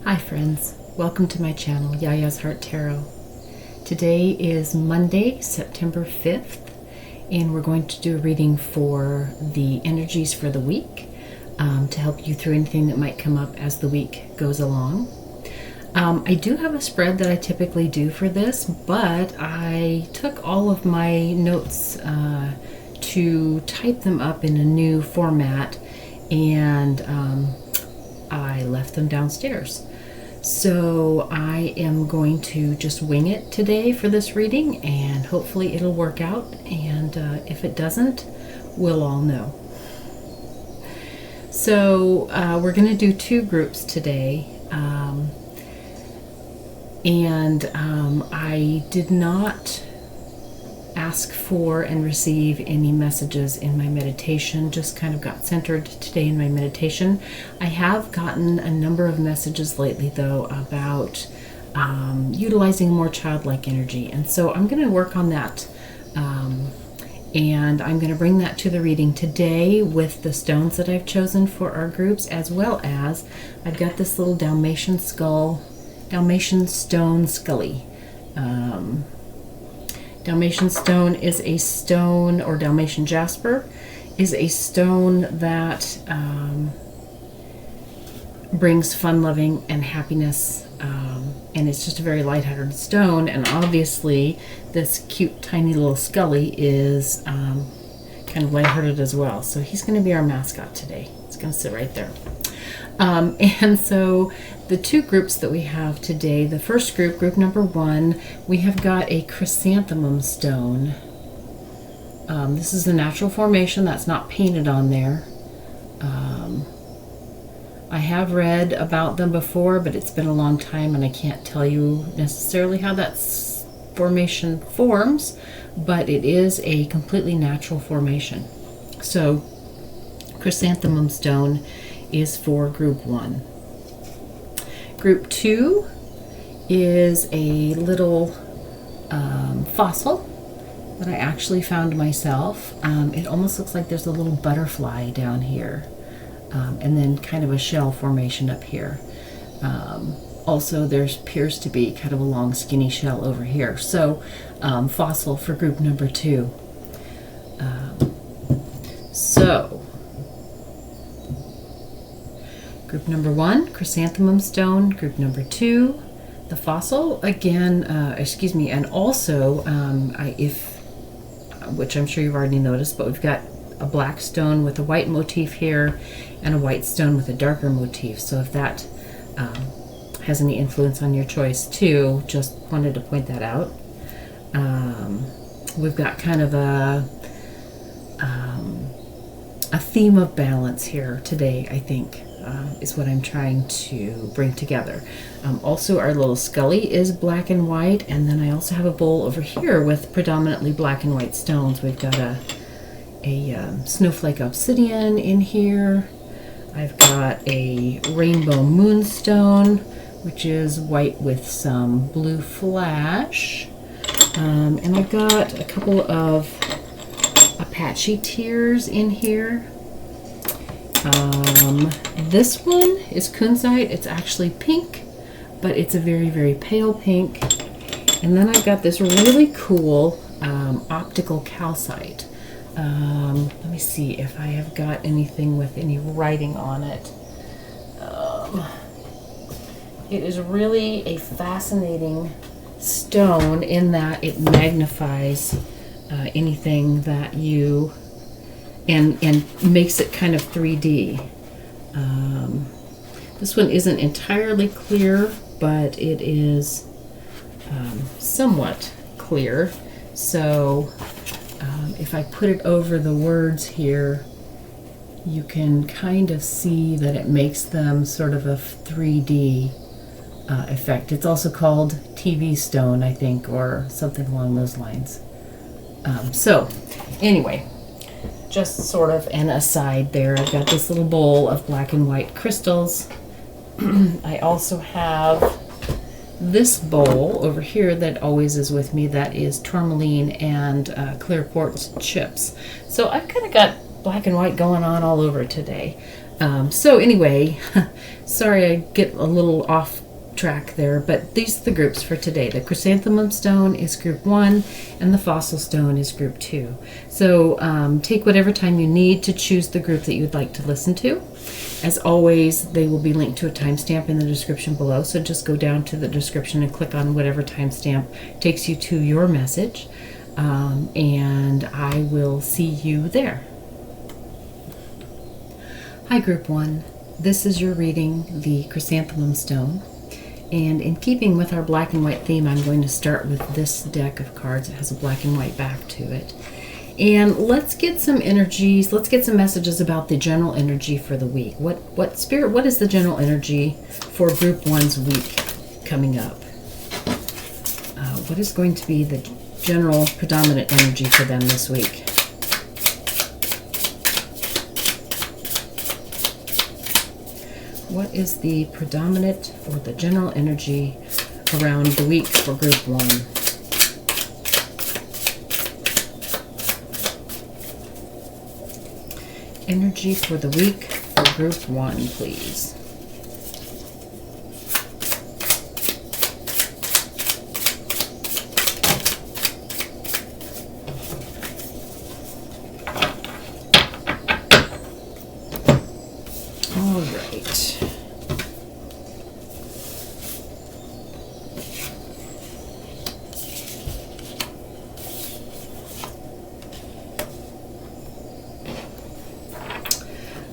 Hi friends, welcome to my channel, YiaYia's Heart Tarot. Today is Monday, September 5th, and we're going to do a reading for the energies for the week to help you through anything that might come up as the week goes along. I do have a spread that I typically do for this, but I took all of my notes to type them up in a new format, and I left them downstairs. So I am going to just wing it today for this reading, and hopefully it'll work out, and if it doesn't, we'll all know. So we're going to do two groups today, and I did not ask for and receive any messages in my meditation, just kind of got centered today in my meditation. I have gotten a number of messages lately though about utilizing more childlike energy, and so I'm going to work on that, and I'm going to bring that to the reading today with the stones that I've chosen for our groups, as well as I've got this little Dalmatian stone scully. Dalmatian stone is a stone, or Dalmatian jasper is a stone that brings fun loving and happiness, and it's just a very lighthearted stone. And obviously this cute tiny little scully is kind of lighthearted as well, so he's going to be our mascot today. He's going to sit right there. And so the two groups that we have today, the first group, group number one, we have got a chrysanthemum stone. This is a natural formation that's not painted on there. I have read about them before, but it's been a long time and I can't tell you necessarily how that formation forms, but it is a completely natural formation. So chrysanthemum stone is for group one. Group two is a little fossil that I actually found myself. It almost looks like there's a little butterfly down here, and then kind of a shell formation up here. Also, there appears to be kind of a long skinny shell over here. So fossil for group number two. Group number one, chrysanthemum stone. Group number two, the fossil. Again, and also, which I'm sure you've already noticed, but we've got a black stone with a white motif here, and a white stone with a darker motif. So if that has any influence on your choice too, just wanted to point that out. We've got kind of a theme of balance here today, I think. Is what I'm trying to bring together. Also, our little scully is black and white, and then I also have a bowl over here with predominantly black and white stones. We've got a snowflake obsidian in here. I've got a rainbow moonstone, which is white with some blue flash, and I've got a couple of Apache tears in here. This one is kunzite. It's actually pink, but it's a very, very pale pink. And then I've got this really cool optical calcite. Let me see if I have got anything with any writing on it. It is really a fascinating stone in that it magnifies anything that you and makes it kind of 3D. This one isn't entirely clear, but it is somewhat clear. So if I put it over the words here, you can kind of see that it makes them sort of a 3D effect. It's also called TV stone, I think, or something along those lines. So anyway, just sort of an aside there. I've got this little bowl of black and white crystals. I also have this bowl over here that always is with me, that is tourmaline and clear quartz chips. So I've kind of got black and white going on all over today. So anyway, sorry I get a little off track there, but these are the groups for today. The Chrysanthemum stone is group 1 and the fossil stone is group 2. So take whatever time you need to choose the group that you'd like to listen to. As always, they will be linked to a timestamp in the description below, so just go down to the description and click on whatever timestamp takes you to your message, and I will see you there. Hi group 1, this is your reading, the Chrysanthemum stone. And in keeping with our black and white theme, I'm going to start with this deck of cards. It has a black and white back to it. And let's get some energies, let's get some messages about the general energy for the week. What is the general energy for group 1's week coming up? What is going to be the general predominant energy for them this week? What is the predominant or the general energy around the week for group 1? Energy for the week for group 1, please. All right.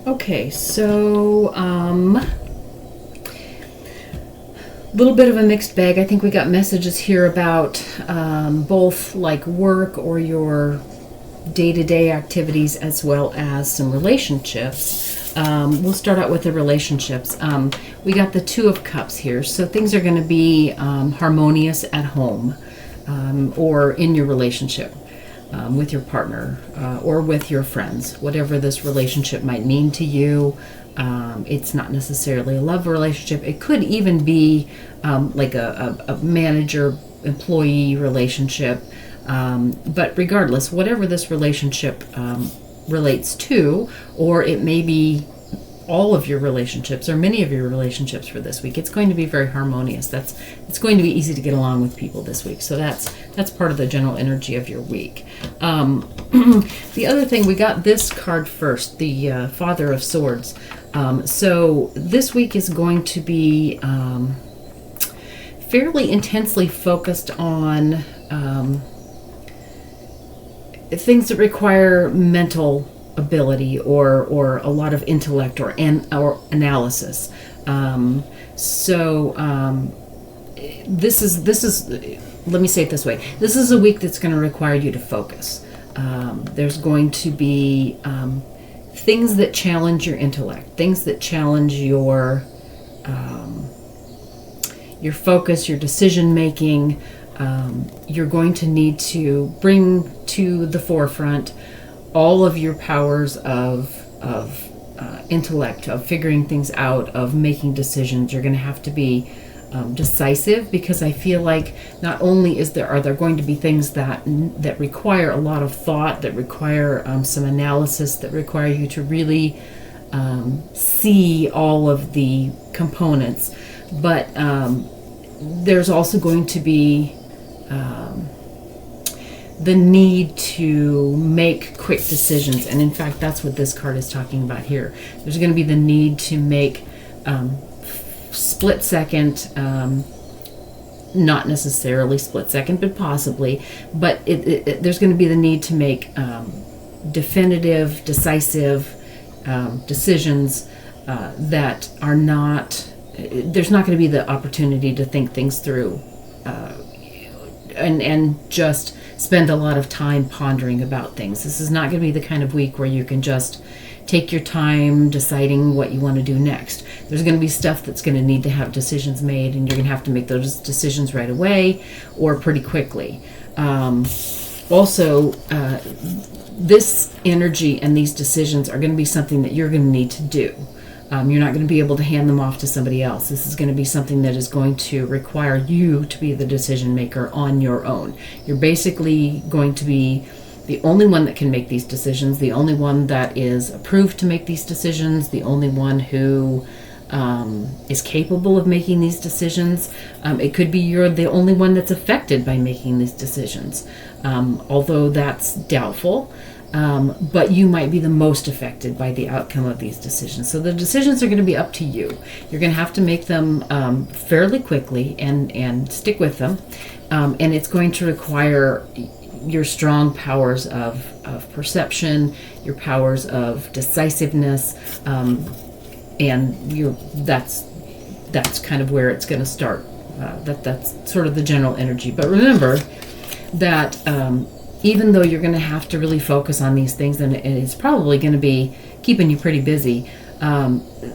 Okay, so little bit of a mixed bag. I think we got messages here about both like work or your day-to-day activities as well as some relationships. We'll start out with the relationships. We got the Two of Cups here, so things are going to be harmonious at home or in your relationship. With your partner or with your friends, whatever this relationship might mean to you. It's not necessarily a love relationship. It could even be like a manager-employee relationship. But regardless, whatever this relationship relates to, or it may be all of your relationships or many of your relationships for this week, it's going to be very harmonious. It's going to be easy to get along with people this week. So that's part of the general energy of your week. The other thing, we got this card first, the Father of Swords. So this week is going to be fairly intensely focused on things that require mental ability or a lot of intellect or analysis. This is let me say it this way. This is a week that's going to require you to focus. There's going to be things that challenge your intellect, things that challenge your focus, your decision making. You're going to need to bring to the forefront all of your powers of intellect, of figuring things out, of making decisions. You're going to have to be decisive, because I feel like not only are there going to be things that require a lot of thought, that require some analysis, that require you to really see all of the components, but there's also going to be the need to make quick decisions. And in fact, that's what this card is talking about here. There's going to be the need to make split second, not necessarily split second, but possibly, but there's going to be the need to make definitive, decisive decisions that are not, there's not going to be the opportunity to think things through and just spend a lot of time pondering about things. This is not going to be the kind of week where you can just take your time deciding what you want to do next. There's going to be stuff that's going to need to have decisions made, and you're going to have to make those decisions right away or pretty quickly. Also, this energy and these decisions are going to be something that you're going to need to do. You're not going to be able to hand them off to somebody else. This is going to be something that is going to require you to be the decision maker on your own. You're basically going to be the only one that can make these decisions, the only one that is approved to make these decisions, the only one who is capable of making these decisions. It could be you're the only one that's affected by making these decisions, although that's doubtful. But you might be the most affected by the outcome of these decisions. So the decisions are going to be up to you. You're going to have to make them fairly quickly and stick with them. And it's going to require your strong powers of perception, your powers of decisiveness, and that's kind of where it's going to start. That's sort of the general energy. But remember that even though you're going to have to really focus on these things, and it's probably going to be keeping you pretty busy,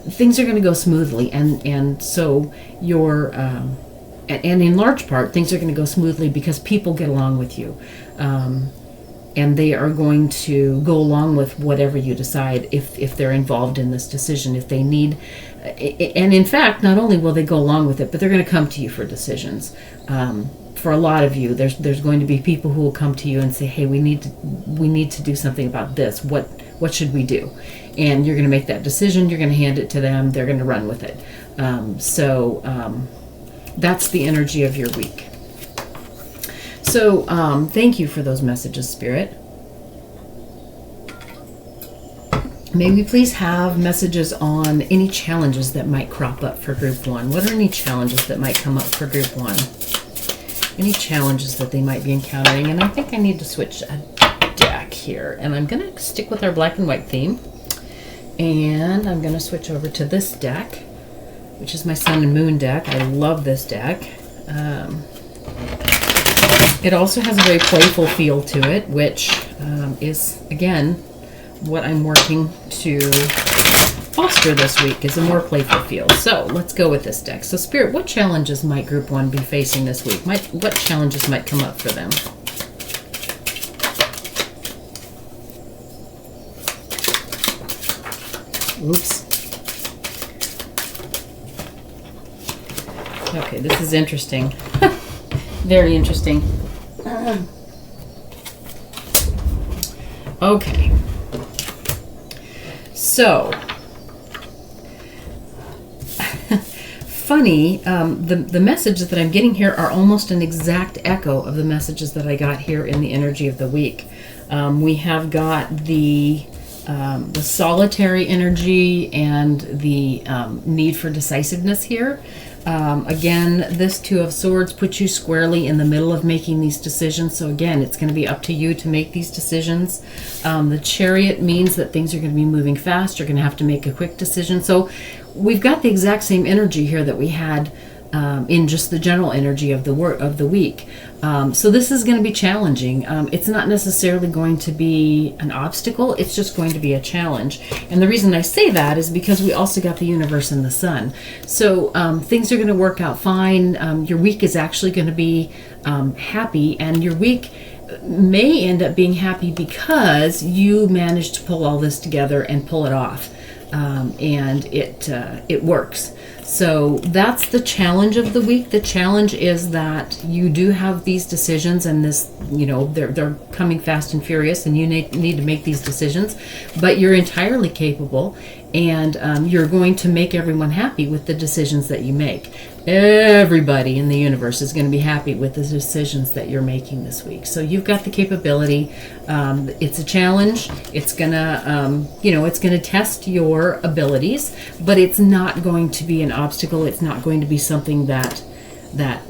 things are going to go smoothly, and so you're and in large part things are going to go smoothly because people get along with you, and they are going to go along with whatever you decide if they're involved in this decision, if they need. And in fact, not only will they go along with it, but they're going to come to you for decisions. For a lot of you, there's going to be people who will come to you and say, "Hey, we need to do something about this. What should we do?" And you're going to make that decision. You're going to hand it to them. They're going to run with it. That's the energy of your week. So thank you for those messages, Spirit. May we please have messages on any challenges that might crop up for Group 1. What are any challenges that might come up for Group 1? Any challenges that they might be encountering? And I think I need to switch a deck here. And I'm going to stick with our black and white theme. And I'm going to switch over to this deck, which is my Sun and Moon deck. I love this deck. It also has a very playful feel to it, which is, again, what I'm working to foster this week, is a more playful feel. So let's go with this deck. So Spirit, what challenges might Group 1 be facing this week? What challenges might come up for them? Oops. Okay, this is interesting. Very interesting. Okay. So, funny, the messages that I'm getting here are almost an exact echo of the messages that I got here in the energy of the week. We have got the solitary energy and the need for decisiveness here. Again, this Two of Swords puts you squarely in the middle of making these decisions. So again, it's going to be up to you to make these decisions. The Chariot means that things are going to be moving fast. You're going to have to make a quick decision. So we've got the exact same energy here that we had in just the general energy of the week. So this is going to be challenging. It's not necessarily going to be an obstacle. It's just going to be a challenge. And the reason I say that is because we also got the universe and the sun. So things are going to work out fine. Your week is actually going to be happy, and your week may end up being happy because you managed to pull all this together and pull it off. And it works. So that's the challenge of the week. The challenge is that you do have these decisions, and this, they're coming fast and furious, and you need to make these decisions, but you're entirely capable, and you're going to make everyone happy with the decisions that you make. Everybody in the universe is going to be happy with the decisions that you're making this week. So you've got the capability. It's a challenge. It's gonna, it's gonna test your abilities, but it's not going to be an obstacle. It's not going to be something that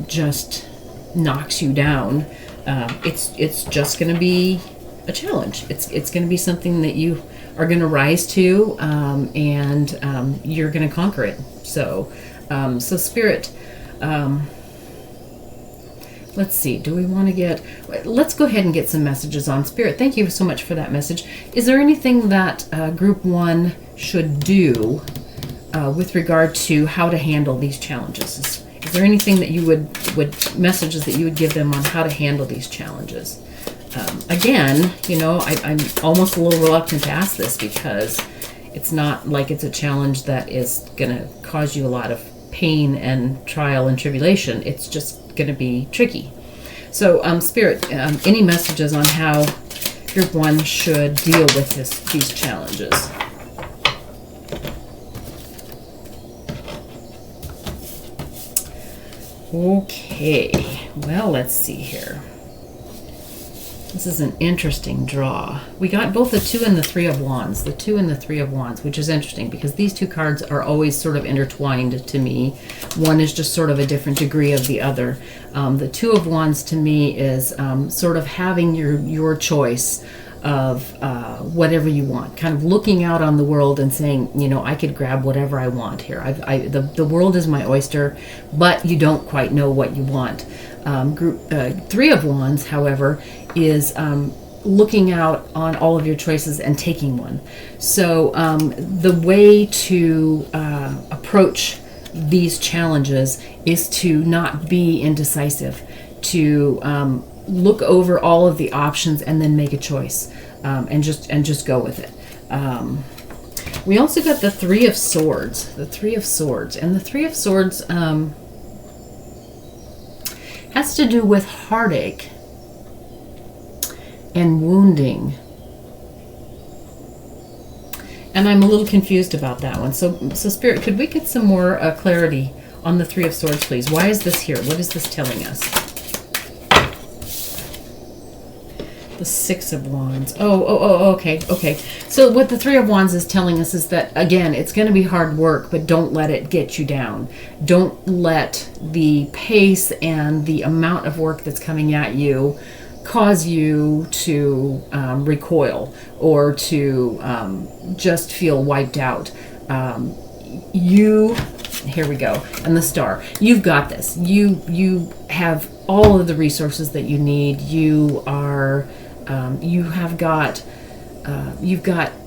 just knocks you down. It's just going to be a challenge. It's going to be something that you are going to rise to, and you're going to conquer it. So Spirit, let's see, let's go ahead and get some messages on. Spirit, thank you so much for that message. Is there anything that Group 1 should do with regard to how to handle these challenges? Is there anything that you would messages that you would give them on how to handle these challenges? Again, I'm almost a little reluctant to ask this because it's not like it's a challenge that is going to cause you a lot of pain and trial and tribulation. It's just going to be tricky. So, Spirit, any messages on how Group 1 should deal with these challenges. Okay, well, let's see here. This is an interesting draw. We got both the 2 and the 3 of Wands, the 2 and the 3 of Wands, which is interesting because these two cards are always sort of intertwined to me. One is just sort of a different degree of the other. The 2 of Wands to me is sort of having your choice of whatever you want, kind of looking out on the world and saying, you know, I could grab whatever I want here. The world is my oyster, but you don't quite know what you want. Group 3 of Wands, however, is looking out on all of your choices and taking one. So the way to approach these challenges is to not be indecisive, to look over all of the options and then make a choice, and just go with it. We also got the 3 of Swords, the 3 of Swords, and the 3 of Swords has to do with heartache and wounding. And I'm a little confused about that one. So Spirit, could we get some more clarity on the 3 of Swords, please? Why is this here? What is this telling us? The 6 of Wands. Okay. So what the 3 of Wands is telling us is that, again, it's going to be hard work, but don't let it get you down. Don't let the pace and the amount of work that's coming at you cause you to recoil or to just feel wiped out. Here we go, and the Star. You've got this. You have all of the resources that you need. You've got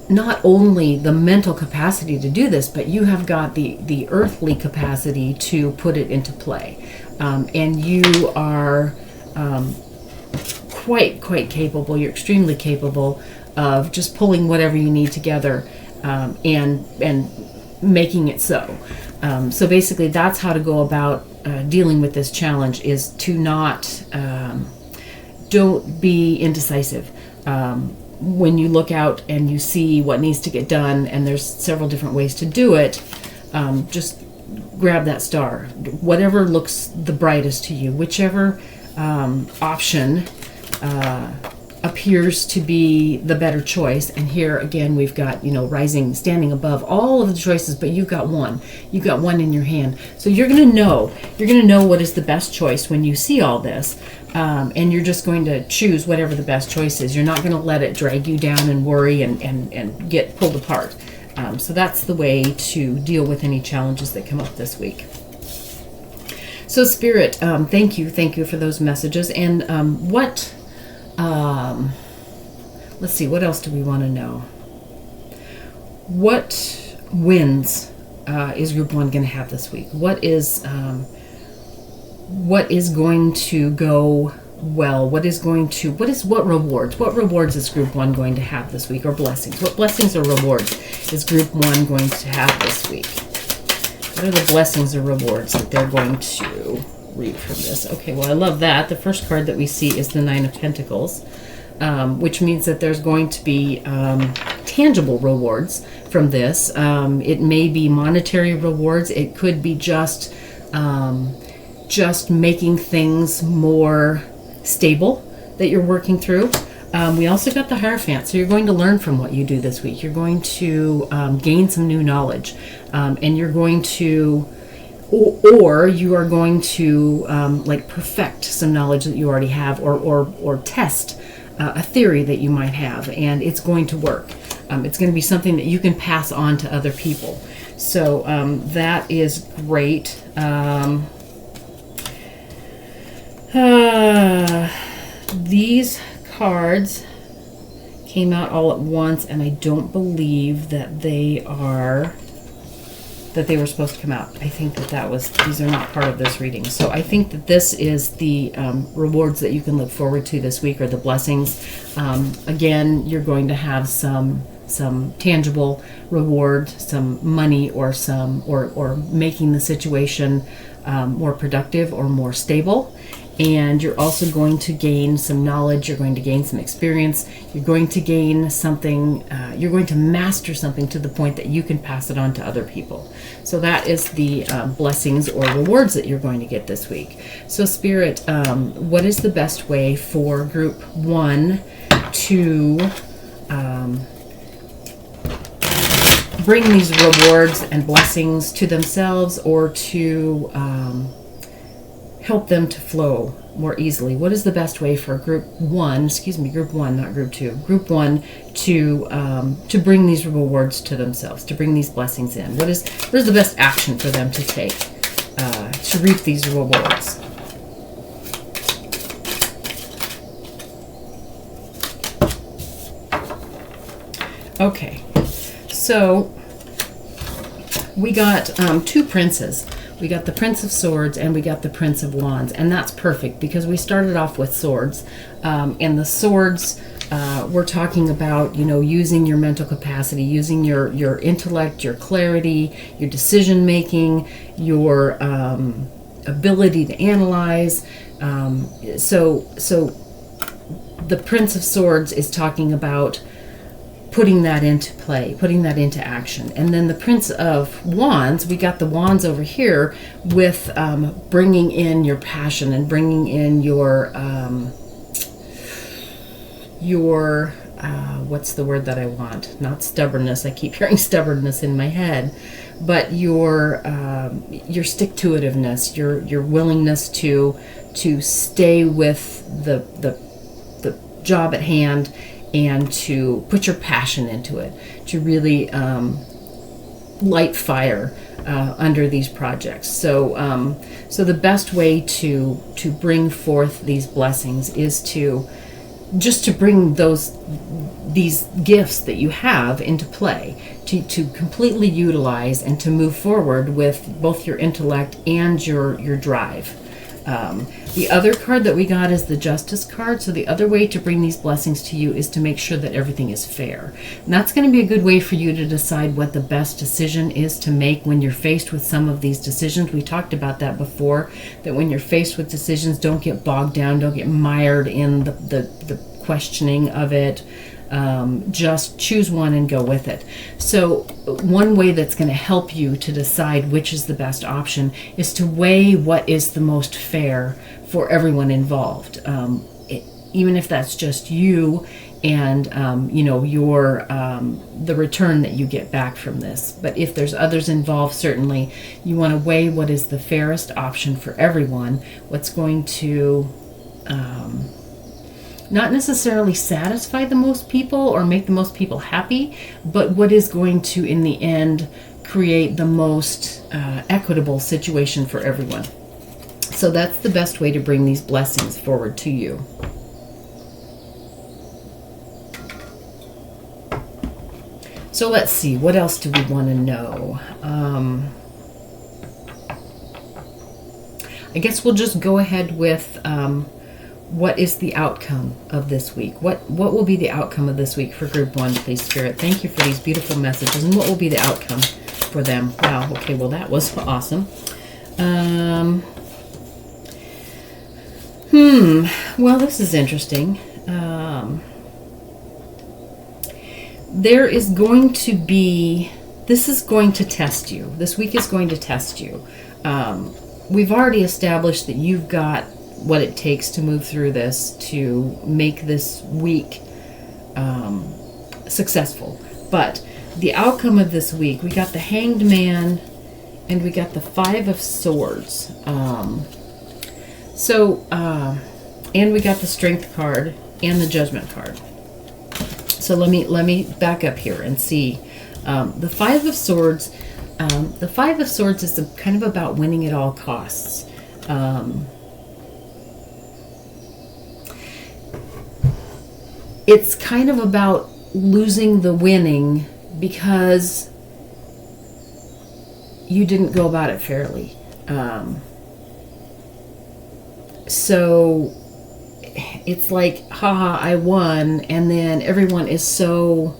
not only the mental capacity to do this, but you have got the earthly capacity to put it into play, and you are quite capable. You're extremely capable of just pulling whatever you need together and making it so. So basically, that's how to go about dealing with this challenge: is to not don't be indecisive. When you look out and you see what needs to get done, and there's several different ways to do it, just grab that star. Whatever looks the brightest to you, whichever option appears to be the better choice. And here again, we've got, rising, standing above all of the choices, but you've got one in your hand. So you're going to know what is the best choice when you see all this. And you're just going to choose whatever the best choice is. You're not going to let it drag you down and worry and get pulled apart. So that's the way to deal with any challenges that come up this week. So Spirit, thank you for those messages. And let's see, what else do we want to know? What wins is Group 1 going to have this week? What is going to go well? What rewards is Group 1 going to have this week, or blessings? What blessings or rewards is Group 1 going to have this week? What are the blessings or rewards that they're going to read from this? Okay, well, I love that. The first card that we see is the 9 of Pentacles, which means that there's going to be tangible rewards from this. It may be monetary rewards. It could be just making things more stable that you're working through. We also got the Hierophant, so you're going to learn from what you do this week. You're going to gain some new knowledge, and you're going to, or you are going to perfect some knowledge that you already have, or test a theory that you might have, and it's going to work. It's going to be something that you can pass on to other people. So that is great. These cards came out all at once, and I don't believe that they were supposed to come out. I think these are not part of this reading. So I think that this is the rewards that you can look forward to this week, or the blessings. Again, you're going to have some tangible reward, some money, or making the situation more productive or more stable. and you're also going to gain some knowledge, you're going to gain some experience, you're going to gain something, you're going to master something to the point that you can pass it on to other people. So that is the blessings or rewards that you're going to get this week. So Spirit, what is the best way for group 1 to bring these rewards and blessings to themselves, or to help them to flow more easily? What is the best way for group 1, not group 2, group 1 to bring these rewards to themselves, to bring these blessings in? What is the best action for them to take to reap these rewards? Okay, so we got 2 princes. We got the Prince of Swords and we got the Prince of Wands, and that's perfect because we started off with swords, and the swords, we're talking about, using your mental capacity, using your intellect, your clarity, your decision making, your ability to analyze. So the Prince of Swords is talking about putting that into play, putting that into action. And then the Prince of Wands, we got the wands over here with bringing in your passion and bringing in your what's the word that I want? Not stubbornness. I keep hearing stubbornness in my head, but your stick-to-itiveness, your willingness to stay with the job at hand, and to put your passion into it, to really light fire under these projects. So the best way to bring forth these blessings is to bring these gifts that you have into play, to completely utilize and to move forward with both your intellect and your drive. The other card that we got is the Justice card. So the other way to bring these blessings to you is to make sure that everything is fair. And that's going to be a good way for you to decide what the best decision is to make when you're faced with some of these decisions. We talked about that before, that when you're faced with decisions, don't get bogged down, don't get mired in the questioning of it. Just choose one and go with it. So one way that's going to help you to decide which is the best option is to weigh what is the most fair for everyone involved. Even if that's just you and your the return that you get back from this. But if there's others involved, certainly you want to weigh what is the fairest option for everyone, what's going to not necessarily satisfy the most people or make the most people happy, but what is going to, in the end, create the most equitable situation for everyone. So that's the best way to bring these blessings forward to you. So let's see, what else do we want to know? I guess we'll just go ahead with what is the outcome of this week? What will be the outcome of this week for group 1, please, Spirit? Thank you for these beautiful messages. And what will be the outcome for them? Wow, okay, well, that was awesome. Well, this is interesting. There is going to be, this is going to test you. This week is going to test you. We've already established that you've got what it takes to move through this, to make this week successful. But the outcome of this week, we got the Hanged Man and we got the 5 of Swords. And we got the Strength card and the Judgment card. So let me back up here and see. The 5 of Swords, the 5 of Swords is kind of about winning at all costs. It's kind of about losing the winning because you didn't go about it fairly. So it's like, haha, I won, and then everyone is so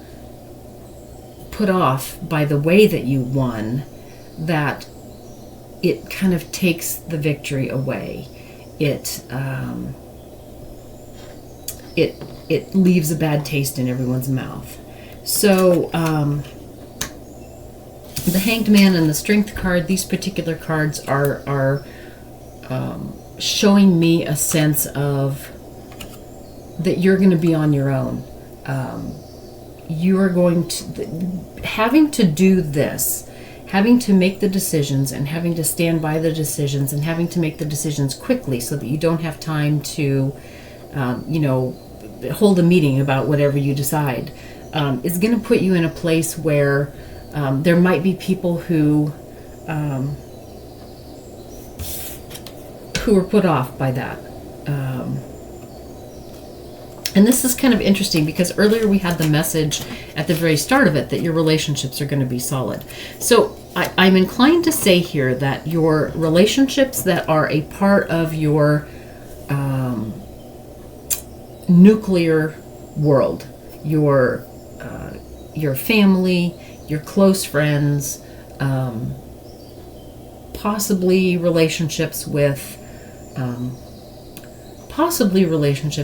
put off by the way that you won that it kind of takes the victory away. it leaves a bad taste in everyone's mouth. So the Hanged Man and the Strength card, these particular cards are showing me a sense of that you're going to be on your own. You are going to, having to do this, having to make the decisions and having to stand by the decisions and having to make the decisions quickly so that you don't have time to, hold a meeting about whatever you decide, is going to put you in a place where there might be people who are put off by that. And this is kind of interesting because earlier we had the message at the very start of it that your relationships are going to be solid. So I'm inclined to say here that your relationships that are a part of your nuclear world, your family, your close friends, possibly relationships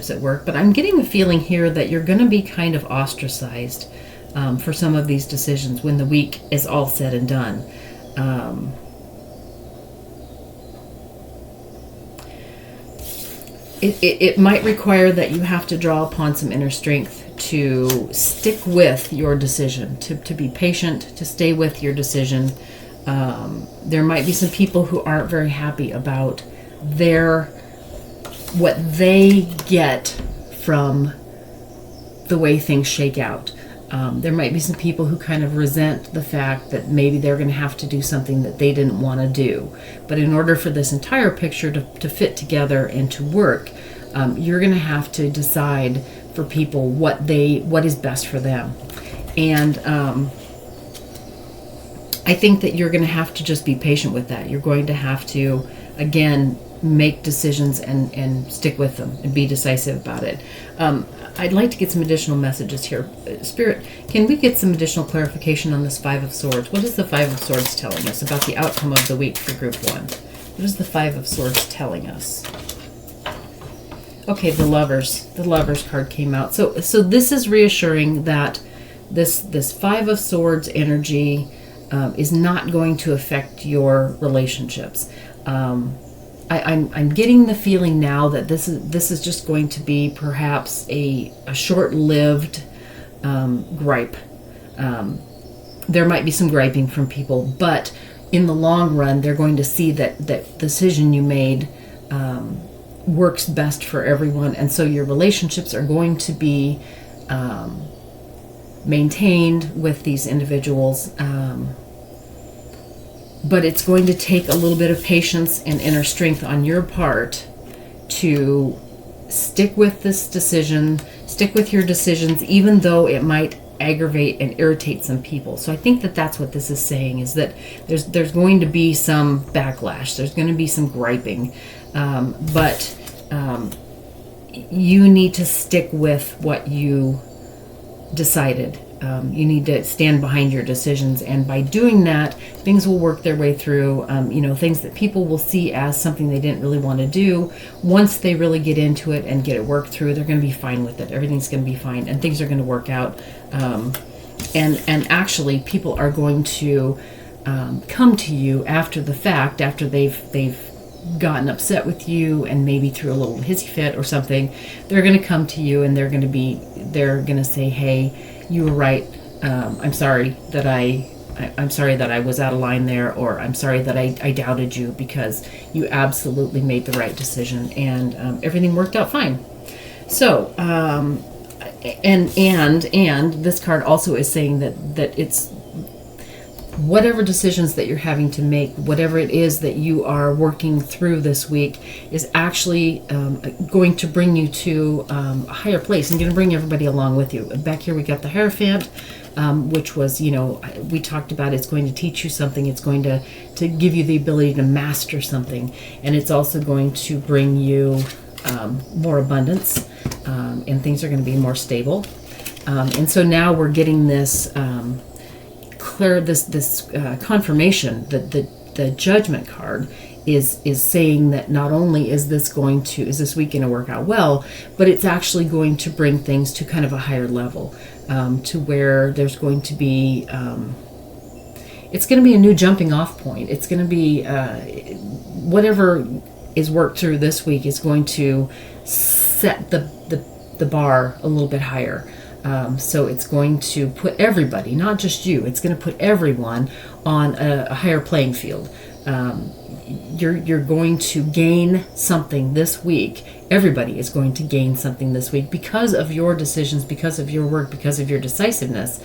at work, but I'm getting the feeling here that you're going to be kind of ostracized for some of these decisions when the week is all said and done. It might require that you have to draw upon some inner strength to stick with your decision, to be patient, to stay with your decision. There might be some people who aren't very happy about what they get from the way things shake out. There might be some people who kind of resent the fact that maybe they're going to have to do something that they didn't want to do. But in order for this entire picture to fit together and to work, you're going to have to decide for people what is best for them. And I think that you're going to have to just be patient with that. You're going to have to, again, make decisions and stick with them and be decisive about it. I'd like to get some additional messages here. Spirit, can we get some additional clarification on this Five of Swords? What is the Five of Swords telling us about the outcome of the week for Group 1? What is the Five of Swords telling us? Okay, the Lovers card came out. So this is reassuring that this Five of Swords energy is not going to affect your relationships. I'm getting the feeling now that this is just going to be perhaps a short-lived gripe. There might be some griping from people, but in the long run, they're going to see that decision you made works best for everyone, and so your relationships are going to be maintained with these individuals. But it's going to take a little bit of patience and inner strength on your part to stick with this decision, stick with your decisions, even though it might aggravate and irritate some people. So I think that that's what this is saying, is that there's going to be some backlash. There's going to be some griping. But you need to stick with what you decided. You need to stand behind your decisions, and by doing that, things will work their way through. Things that people will see as something they didn't really want to do. Once they really get into it and get it worked through, they're going to be fine with it. Everything's going to be fine, and things are going to work out. And actually, people are going to come to you after the fact, after they've gotten upset with you and maybe threw a little hissy fit or something. They're going to come to you and they're going to say, "Hey, you were right. I'm sorry that I was out of line there," or "I'm sorry that I doubted you, because you absolutely made the right decision and everything worked out fine." So, and this card also is saying that it's whatever decisions that you're having to make, whatever it is that you are working through this week, is actually going to bring you to a higher place and going to bring everybody along with you. Back here we got the Hierophant, which was, we talked about it's going to teach you something. It's going to give you the ability to master something. And it's also going to bring you more abundance, and things are going to be more stable. And so now we're getting this confirmation that the Judgment card is saying that not only is this week going to work out well, but it's actually going to bring things to kind of a higher level, to where there's going to be, it's going to be a new jumping off point. It's going to be, whatever is worked through this week is going to set the bar a little bit higher. So it's going to put everybody, not just you, it's going to put everyone on a higher playing field. You're going to gain something this week. Everybody is going to gain something this week because of your decisions, because of your work, because of your decisiveness.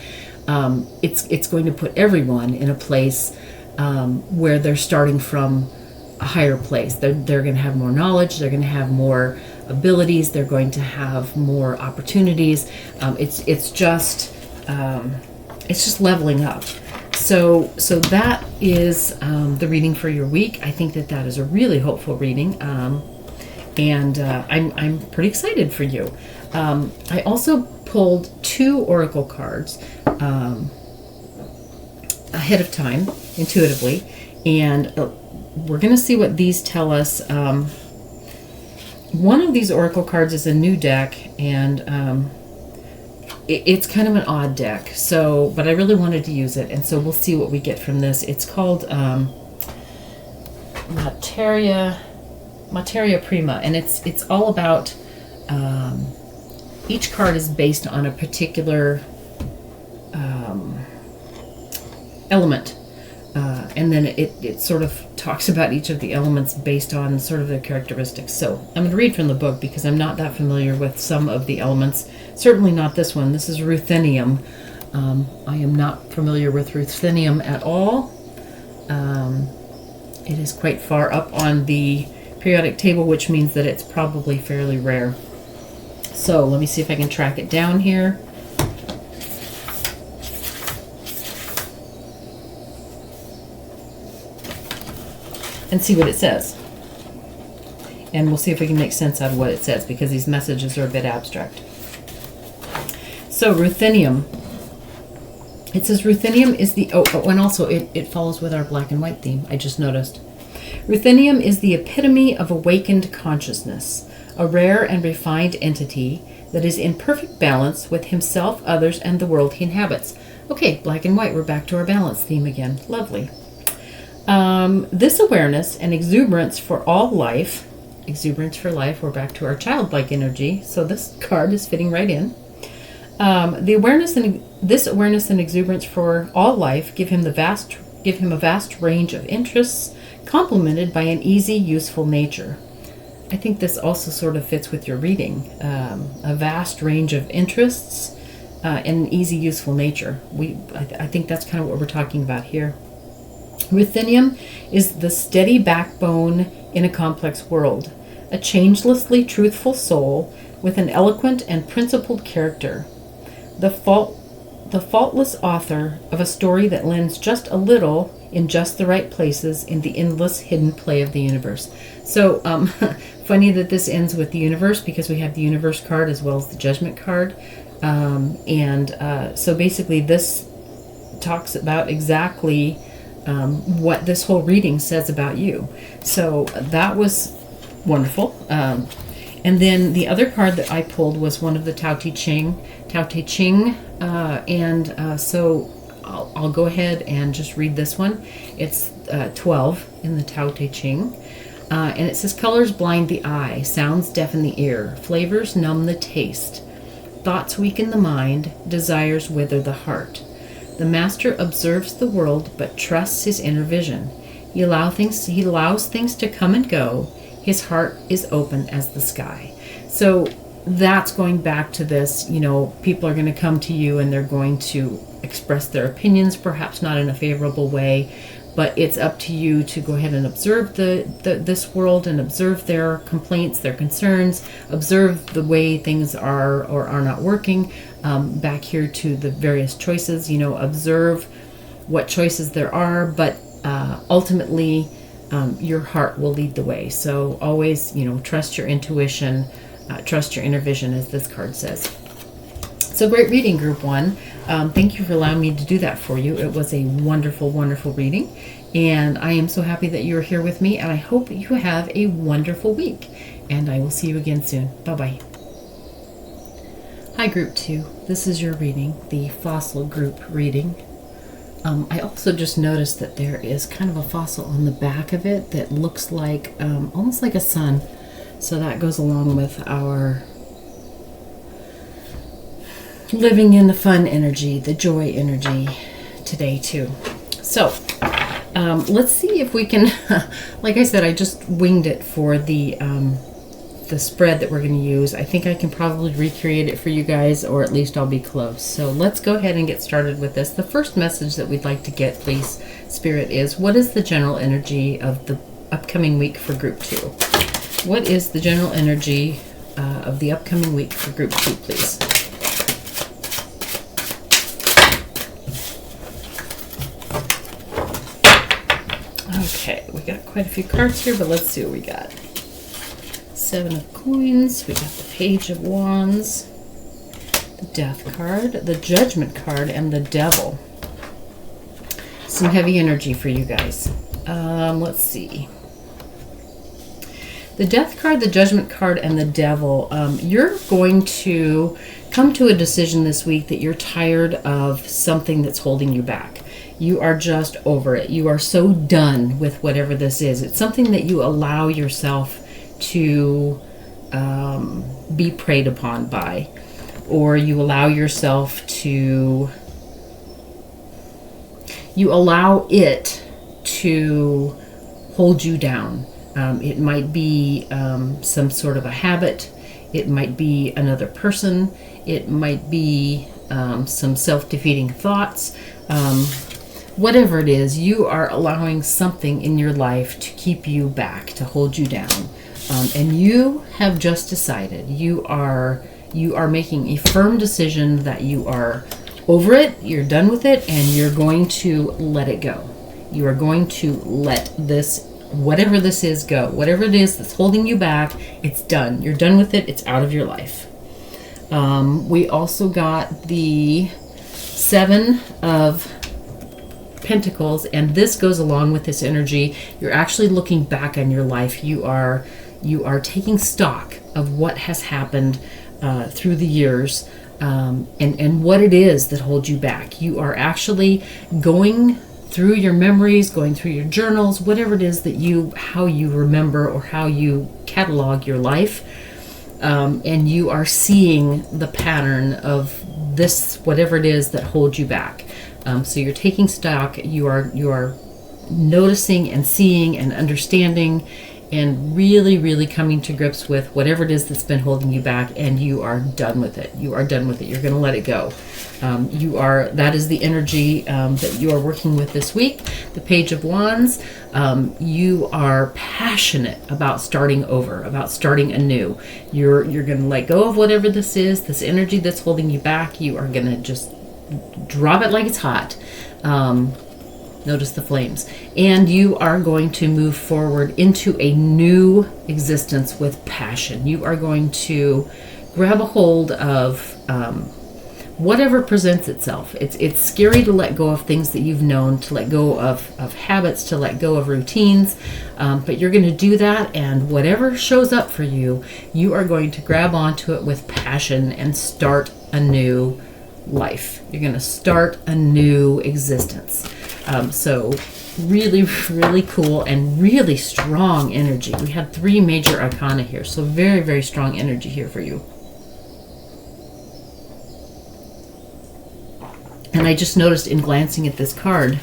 It's going to put everyone in a place where they're starting from a higher place. They're going to have more knowledge. They're going to have more abilities. They're going to have more opportunities. It's just leveling up. So that is the reading for your week. I think that is a really hopeful reading, and I'm pretty excited for you. I also pulled 2 oracle cards ahead of time, intuitively, and we're going to see what these tell us. One of these oracle cards is a new deck, and it's kind of an odd deck, but I really wanted to use it, and so we'll see what we get from this. It's called Materia Prima, and it's all about, each card is based on a particular element, and then it sort of talks about each of the elements based on sort of their characteristics. So I'm going to read from the book because I'm not that familiar with some of the elements. Certainly not this one. This is ruthenium. I am not familiar with ruthenium at all. It is quite far up on the periodic table, which means that it's probably fairly rare. So let me see if I can track it down here. And see what it says. And we'll see if we can make sense out of what it says, because these messages are a bit abstract. So ruthenium. It says ruthenium is the, and also it follows with our black and white theme, I just noticed. Ruthenium is the epitome of awakened consciousness, a rare and refined entity that is in perfect balance with himself, others, and the world he inhabits. Okay, black and white, we're back to our balance theme again. Lovely. This awareness and exuberance for all life, exuberance for life, we're back to our childlike energy, so this card is fitting right in. This awareness and exuberance for all life give him a vast range of interests, complemented by an easy, useful nature. I think this also sort of fits with your reading. A vast range of interests and an easy, useful nature. I think that's kind of what we're talking about here. Ruthenium is the steady backbone in a complex world, a changelessly truthful soul with an eloquent and principled character, the faultless author of a story that lends just a little in just the right places in the endless hidden play of the universe. So funny that this ends with the universe, because we have the universe card as well as the judgment card, so basically this talks about exactly what this whole reading says about you. So that was wonderful. And then the other card that I pulled was one of the Tao Te Ching, so I'll go ahead and just read this one. It's 12 in the Tao Te Ching, and it says, colors blind the eye, sounds deafen the ear, flavors numb the taste, thoughts weaken the mind, desires wither the heart. The master observes the world but trusts his inner vision. He allows things to come and go. His heart is open as the sky. So that's going back to this, people are going to come to you and they're going to express their opinions, perhaps not in a favorable way, but it's up to you to go ahead and observe this world and observe their complaints, their concerns, observe the way things are or are not working. Back here to the various choices, observe what choices there are, but ultimately your heart will lead the way. So always, trust your intuition, trust your inner vision, as this card says. So great reading, Group 1. Thank you for allowing me to do that for you. It was a wonderful, wonderful reading. And I am so happy that you're here with me. And I hope you have a wonderful week. And I will see you again soon. Bye-bye. Hi, Group 2. This is your reading, the fossil group reading. I also just noticed that there is kind of a fossil on the back of it that looks like, almost like a sun. So that goes along with our living in the fun energy, the joy energy today too. So let's see if we can, like I said, I just winged it for the spread that we're going to use. I think I can probably recreate it for you guys, or at least I'll be close. So let's go ahead and get started with this. The first message that we'd like to get, please, Spirit, is what is the general energy of the upcoming week for Group 2? What is the general energy of the upcoming week for Group 2, please? Okay, we got quite a few cards here, but let's see what we got. 7 of Coins, we got the Page of Wands, the Death card, the Judgment card, and the Devil. Some heavy energy for you guys. Let's see. The Death card, the Judgment card, and the Devil. You're going to come to a decision this week that you're tired of something that's holding you back. You are just over it. You are so done with whatever this is. It's something that you allow yourself to be preyed upon by, or you allow yourself to, you allow it to hold you down. It might be some sort of a habit. It might be another person. It might be some self-defeating thoughts. Whatever it is, you are allowing something in your life to keep you back, to hold you down. And you have just decided, you are making a firm decision that you are over it, you're done with it, and you're going to let it go. You are going to let this, whatever this is, go. Whatever it is that's holding you back, it's done. You're done with it. It's out of your life. We also got the 7 of Pentacles, and this goes along with this energy. You're actually looking back on your life. You are taking stock of what has happened through the years, and what it is that holds you back. You are actually going through your memories, going through your journals, whatever it is that how you remember or how you catalog your life, and you are seeing the pattern of this, whatever it is that holds you back. So you're taking stock, you are noticing and seeing and understanding and really, really coming to grips with whatever it is that's been holding you back, and you are done with it. You are done with it. You're going to let it go. That is the energy that you are working with this week. The Page of Wands, you are passionate about starting over, about starting anew. You're going to let go of whatever this is, this energy that's holding you back. You are going to just drop it like it's hot. Notice the flames. And you are going to move forward into a new existence with passion. You are going to grab a hold of whatever presents itself. It's scary to let go of things that you've known, to let go of habits, to let go of routines. But you're going to do that, and whatever shows up for you, you are going to grab onto it with passion and start a new life. You're going to start a new existence. So really, really cool and really strong energy. We had 3 major arcana here, so very, very strong energy here for you. And I just noticed in glancing at this card,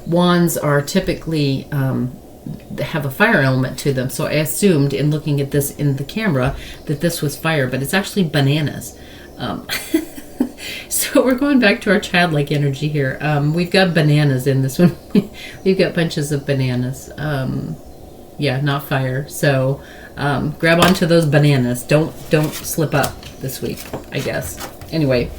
wands are typically have a fire element to them, so I assumed in looking at this in the camera that this was fire, but it's actually bananas. So we're going back to our childlike energy here. We've got bananas in this one. We've got bunches of bananas. Yeah, not fire. So grab onto those bananas. Don't slip up this week, I guess. Anyway,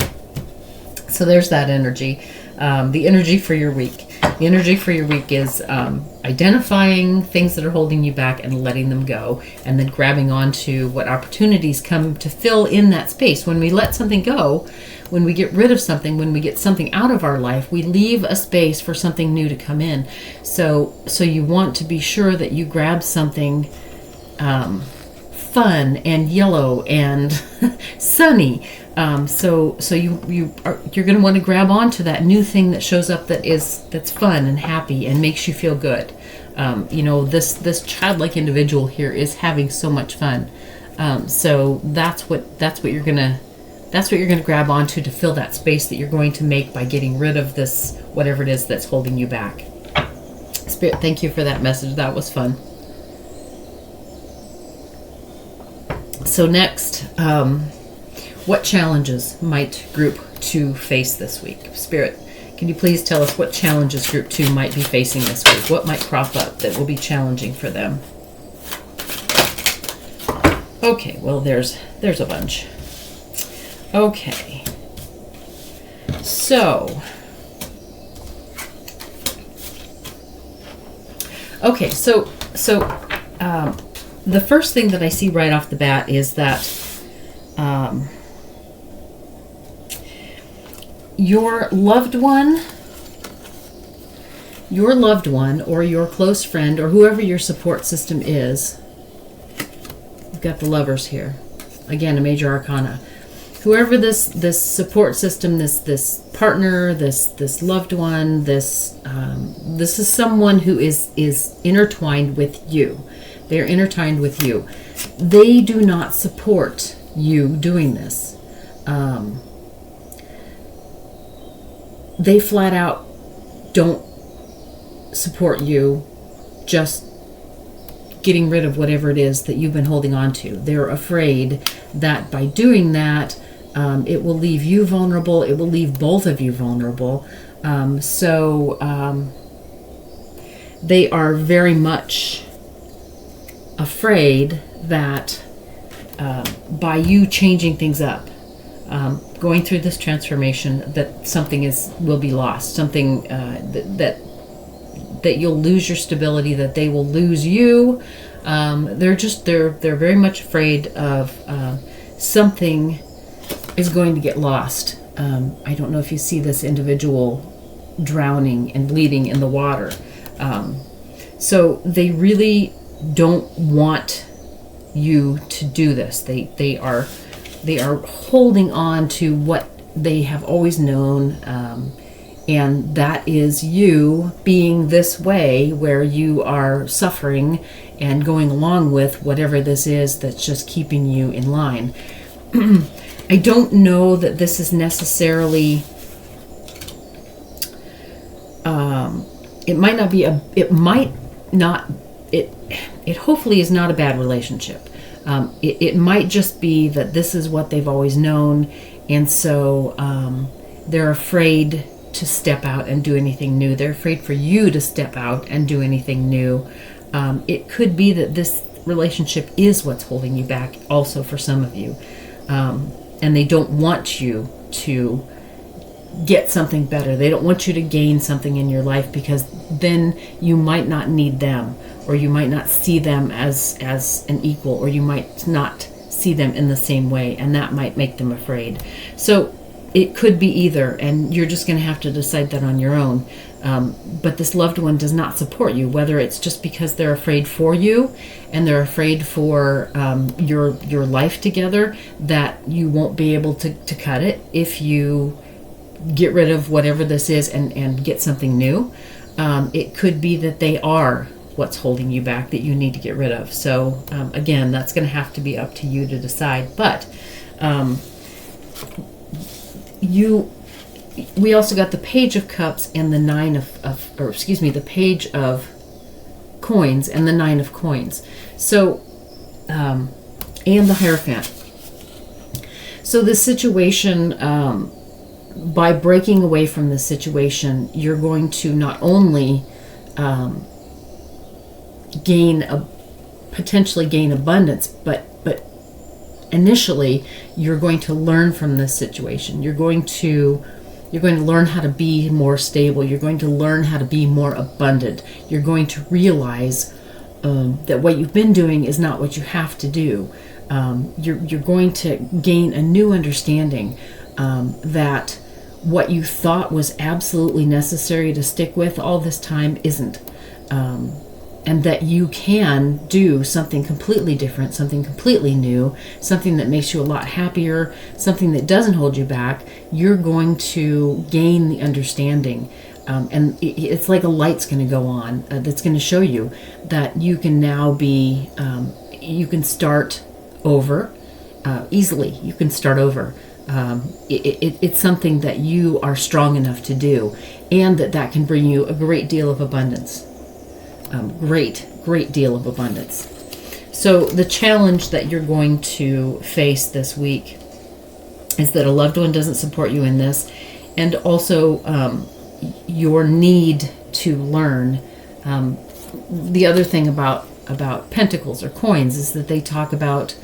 so there's that energy. The energy for your week. The energy for your week is identifying things that are holding you back and letting them go, and then grabbing onto what opportunities come to fill in that space. When we let something go, when we get rid of something, when we get something out of our life, we leave a space for something new to come in. So you want to be sure that you grab something fun and yellow and sunny. So you're going to want to grab onto that new thing that shows up that's fun and happy and makes you feel good. This childlike individual here is having so much fun. So that's what you're gonna grab onto to fill that space that you're going to make by getting rid of this, whatever it is that's holding you back. Spirit, thank you for that message. That was fun. So next, what challenges might group 2 face this week? Spirit, can you please tell us what challenges group 2 might be facing this week? What might crop up that will be challenging for them? Okay, well, there's a bunch. Okay. So the first thing that I see right off the bat is that your loved one or your close friend or whoever your support system is, you've got the Lovers here. Again, a major arcana. Whoever this support system, this partner, this loved one, this is someone who is intertwined with you. They're intertwined with you. They do not support you doing this. They flat out don't support you just getting rid of whatever it is that you've been holding on to. They're afraid that by doing that, it will leave you vulnerable. It will leave both of you vulnerable. They are very much afraid that by you changing things up, going through this transformation, that something will be lost. Something that you'll lose your stability. That they will lose you. They're very much afraid of something is going to get lost. I don't know if you see this individual drowning and bleeding in the water. So they really don't want you to do this. They are holding on to what they have always known, and that is you being this way, where you are suffering and going along with whatever this is that's just keeping you in line. I don't know that this is necessarily, it hopefully is not a bad relationship. It might just be that this is what they've always known, and so they're afraid to step out and do anything new. They're afraid for you to step out and do anything new. It could be that this relationship is what's holding you back also for some of you. And they don't want you to get something better. They don't want you to gain something in your life, because then you might not need them, or you might not see them as an equal, or you might not see them in the same way, and that might make them afraid. So it could be either, and you're just going to have to decide that on your own. But this loved one does not support you, whether it's just because they're afraid for you and they're afraid for your life together, that you won't be able to cut it if you get rid of whatever this is and get something new. It could be that they are what's holding you back, that you need to get rid of. So again, that's going to have to be up to you to decide. But we also got the Page of Cups and the the Page of Coins and the Nine of Coins. So, and the Hierophant. So this situation, by breaking away from this situation, you're going to not only potentially gain abundance, but initially you're going to learn from this situation. You're going to You're going to learn how to be more stable. You're going to learn how to be more abundant. You're going to realize that what you've been doing is not what you have to do. You're going to gain a new understanding that what you thought was absolutely necessary to stick with all this time isn't. And that you can do something completely different, something completely new, something that makes you a lot happier, something that doesn't hold you back. You're going to gain the understanding. And it's like a light's going to go on that's going to show you that you can now be, you can start over easily. You can start over. It's something that you are strong enough to do, and that can bring you a great deal of abundance. Great deal of abundance. So the challenge that you're going to face this week is that a loved one doesn't support you in this, and also your need to learn. The other thing about pentacles or coins is that they talk about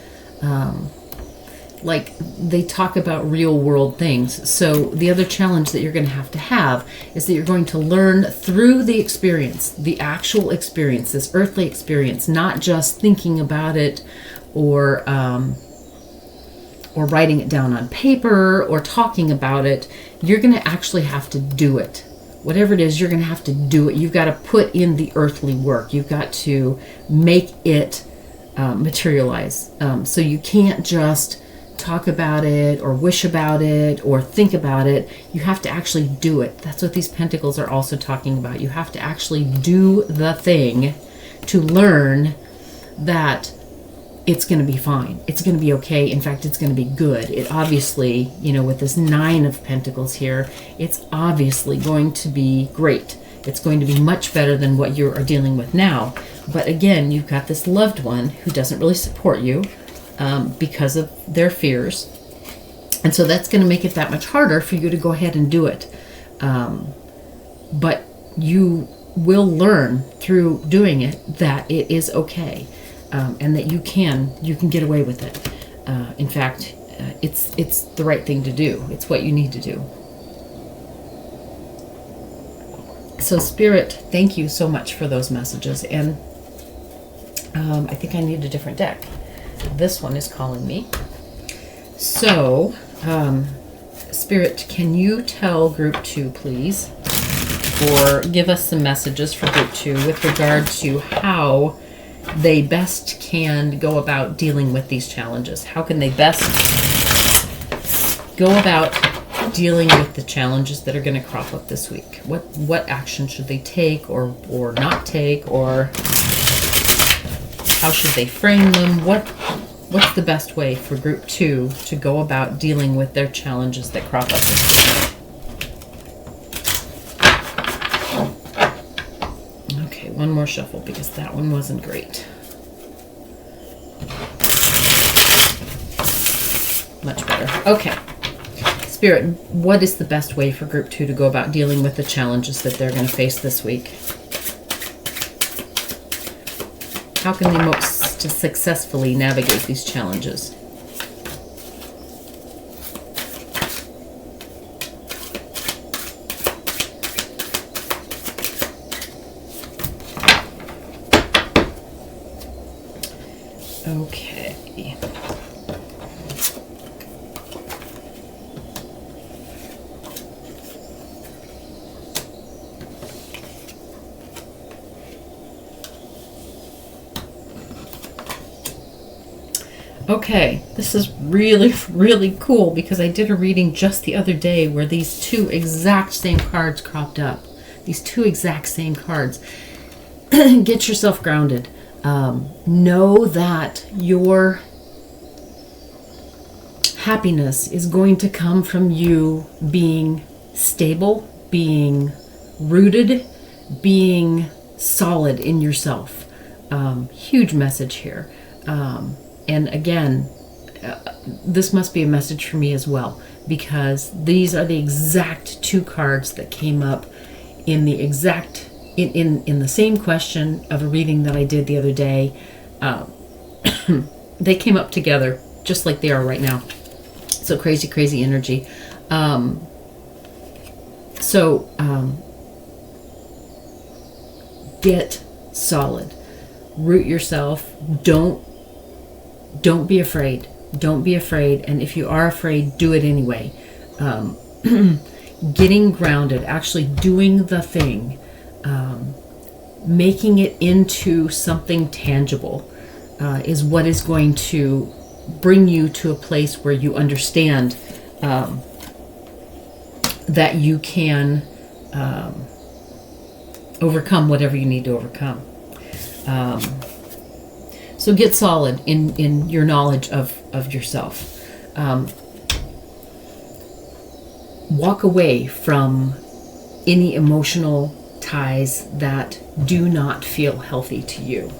they talk about real world things. So the other challenge that you're going to have is that you're going to learn through the experience, the actual experience, this earthly experience, not just thinking about it or writing it down on paper or talking about it. You're going to actually have to do it. Whatever it is, you're going to have to do it. You've got to put in the earthly work. You've got to make it materialize. So you can't just talk about it or wish about it or think about it. You have to actually do it. That's what these pentacles are also talking about. You have to actually do the thing to learn that it's going to be fine. It's going to be okay. In fact, it's going to be good. It obviously, with this 9 of Pentacles here, it's obviously going to be great. It's going to be much better than what you are dealing with now. But again, you've got this loved one who doesn't really support you because of their fears. And so that's going to make it that much harder for you to go ahead and do it. But you will learn through doing it that it is okay. And that you can get away with it. In fact, it's the right thing to do. It's what you need to do. So Spirit, thank you so much for those messages. And I think I need a different deck. This one is calling me. So, Spirit, can you tell Group 2, please? Or give us some messages for Group 2 with regard to how they best can go about dealing with these challenges. How can they best go about dealing with the challenges that are going to crop up this week? What action should they take or not take, or how should they frame them? What's the best way for Group 2 to go about dealing with their challenges that crop up this week? Okay, one more shuffle because that one wasn't great. Much better. Okay. Spirit, what is the best way for Group 2 to go about dealing with the challenges that they're going to face this week? How can they most successfully navigate these challenges? Okay. Okay, this is really, really cool because I did a reading just the other day where these 2 exact same cards cropped up. These 2 exact same cards. Get yourself grounded. Know that your happiness is going to come from you being stable, being rooted, being solid in yourself. Huge message here. And again, this must be a message for me as well, because these are the exact 2 cards that came up in the exact in the same question of a reading that I did the other day. They came up together just like they are right now. So crazy energy. So get solid. Root yourself. Don't be afraid. Don't be afraid. And if you are afraid, do it anyway. Getting grounded, actually doing the thing, making it into something tangible is what is going to bring you to a place where you understand that you can overcome whatever you need to overcome. So get solid in your knowledge of yourself. Walk away from any emotional ties that do not feel healthy to you.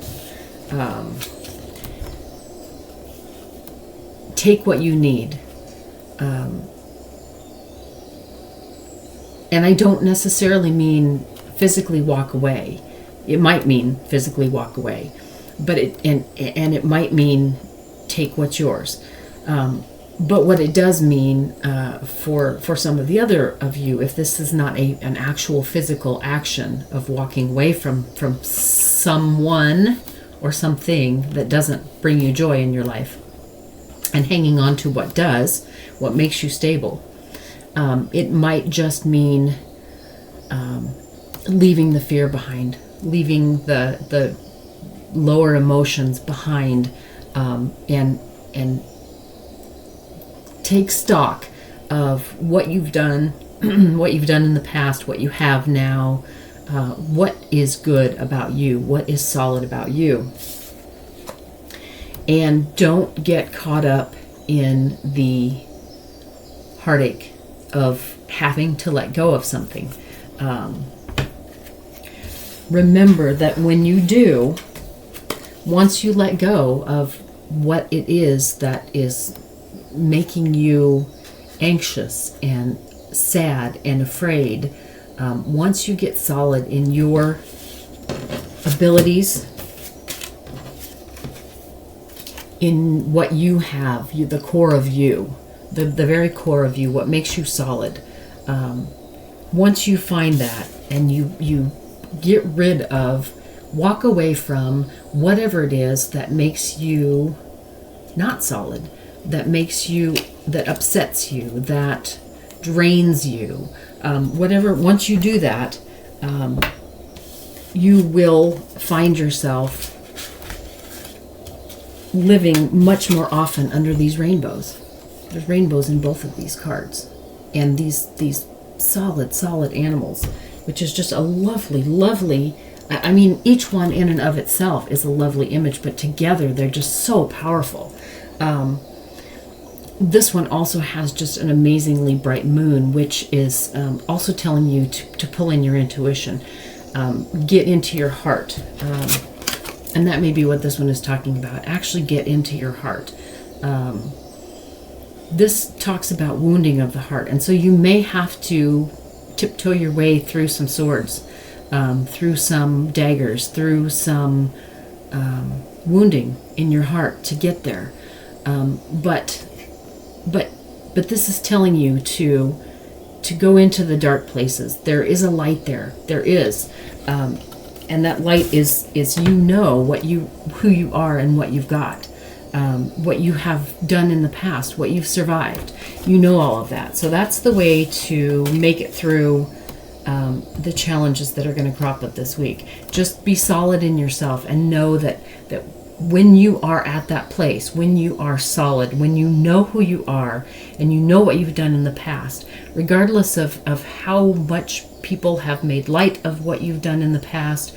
Take what you need. And I don't necessarily mean physically walk away. It might mean physically walk away, but it might mean take what's yours. But what it does mean for some of the other of you, if this is not an actual physical action of walking away from someone or something that doesn't bring you joy in your life, and hanging on to what does, what makes you stable, it might just mean leaving the fear behind, leaving the lower emotions behind, and take stock of what you've done, what you've done in the past, what you have now, what is good about you, what is solid about you. And don't get caught up in the heartache of having to let go of something. Remember that when you do, once you let go of what it is that is making you anxious and sad and afraid, once you get solid in your abilities, in what you have, the core of you, the very core of you, what makes you solid, once you find that and you get rid of, walk away from whatever it is that makes you not solid, that makes you, that upsets you, that drains you, whatever. Once you do that, you will find yourself living much more often under these rainbows. There's rainbows in both of these cards, and these solid animals, which is just a lovely, I mean, each one in and of itself is a lovely image, but together they're just so powerful. This one also has just an amazingly bright moon, which is also telling you to pull in your intuition, get into your heart. And that may be what this one is talking about. Actually get into your heart. This talks about wounding of the heart. And so you may have to tiptoe your way through some swords, through some daggers, through some wounding in your heart to get there. But this is telling you to go into the dark places. There is a light there. There is. And that light is you know who you are and what you've got, what you have done in the past, what you've survived. You know all of that. So that's the way to make it through the challenges that are going to crop up this week. Just be solid in yourself and know that when you are at that place, when you are solid, when you know who you are and you know what you've done in the past, regardless of how much people have made light of what you've done in the past,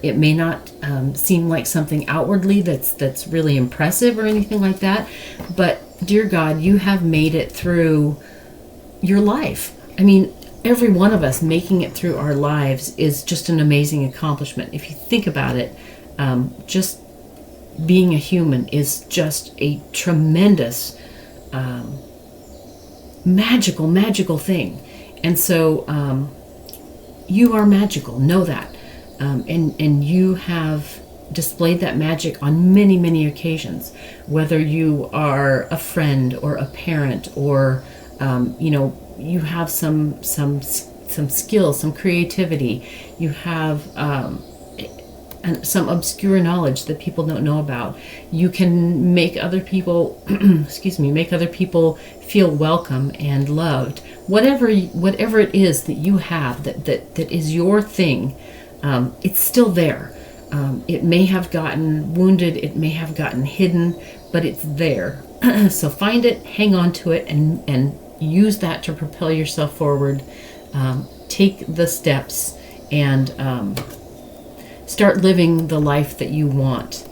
it may not seem like something outwardly that's really impressive or anything like that, but dear God, you have made it through your life. I mean, every one of us making it through our lives is just an amazing accomplishment. If you think about it, just being a human is just a tremendous, magical thing. And so you are magical, know that. And you have displayed that magic on many occasions, whether you are a friend or a parent or, you have some some skills, some creativity. You have and some obscure knowledge that people don't know about. You can make other people, make other people feel welcome and loved. Whatever it is that you have that is your thing, it's still there. It may have gotten wounded, it may have gotten hidden, but it's there. So find it, hang on to it, and use that to propel yourself forward. Take the steps and start living the life that you want,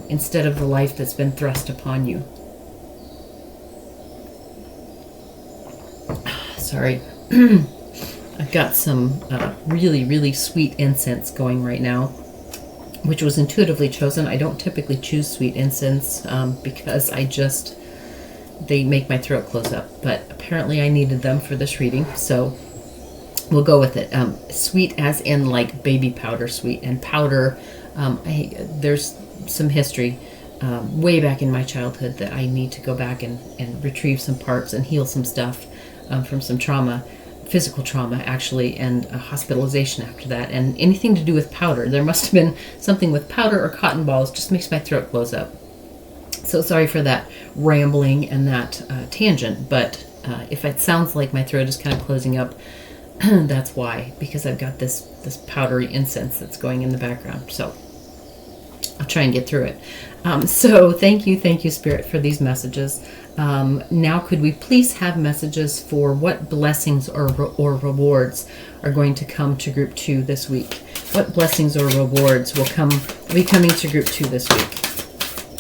instead of the life that's been thrust upon you. Sorry. I've got some really, really sweet incense going right now, which was intuitively chosen. I don't typically choose sweet incense because they make my throat close up. But apparently I needed them for this reading, so we'll go with it. Sweet as in like baby powder sweet. And powder, there's some history way back in my childhood that I need to go back and retrieve some parts and heal some stuff from some trauma, physical trauma actually, and hospitalization after that. And anything to do with powder, there must have been something with powder or cotton balls, just makes my throat close up. So sorry for that rambling and that tangent, but if it sounds like my throat is kind of closing up, that's why, because I've got this powdery incense that's going in the background. So I'll try and get through it. So thank you, Spirit, for these messages. Now could we please have messages for what blessings or rewards are going to come to Group 2 this week? What blessings or rewards will be coming to Group 2 this week?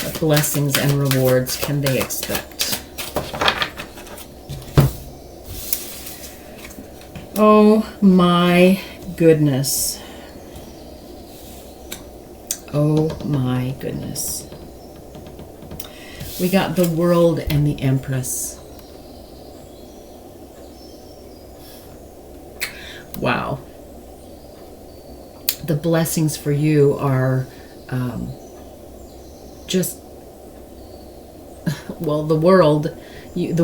What blessings and rewards can they expect? Oh my goodness. Oh my goodness. We got the World and the Empress. Wow. The blessings for you are the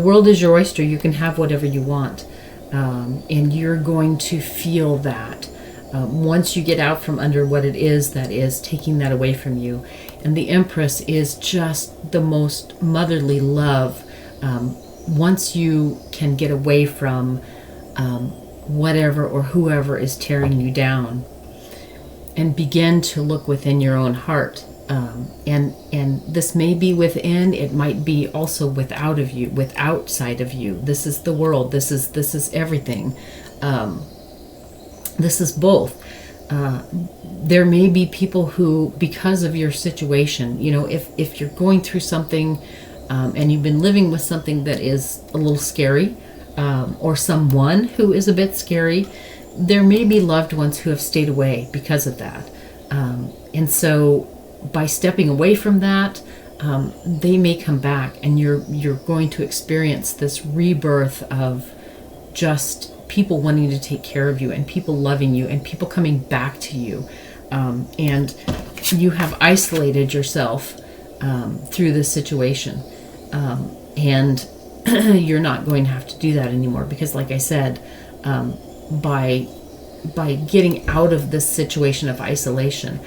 world is your oyster. You can have whatever you want. And you're going to feel that once you get out from under what it is that is taking that away from you. And the Empress is just the most motherly love. Once you can get away from whatever or whoever is tearing you down and begin to look within your own heart. And this may be within, it might be also outside of you. This is the world. This is everything. This is both. There may be people who, because of your situation, if you're going through something and you've been living with something that is a little scary, or someone who is a bit scary, there may be loved ones who have stayed away because of that. And so by stepping away from that, they may come back, and you're going to experience this rebirth of just people wanting to take care of you, and people loving you, and people coming back to you. And you have isolated yourself through this situation. And you're not going to have to do that anymore, because like I said, by getting out of this situation of isolation,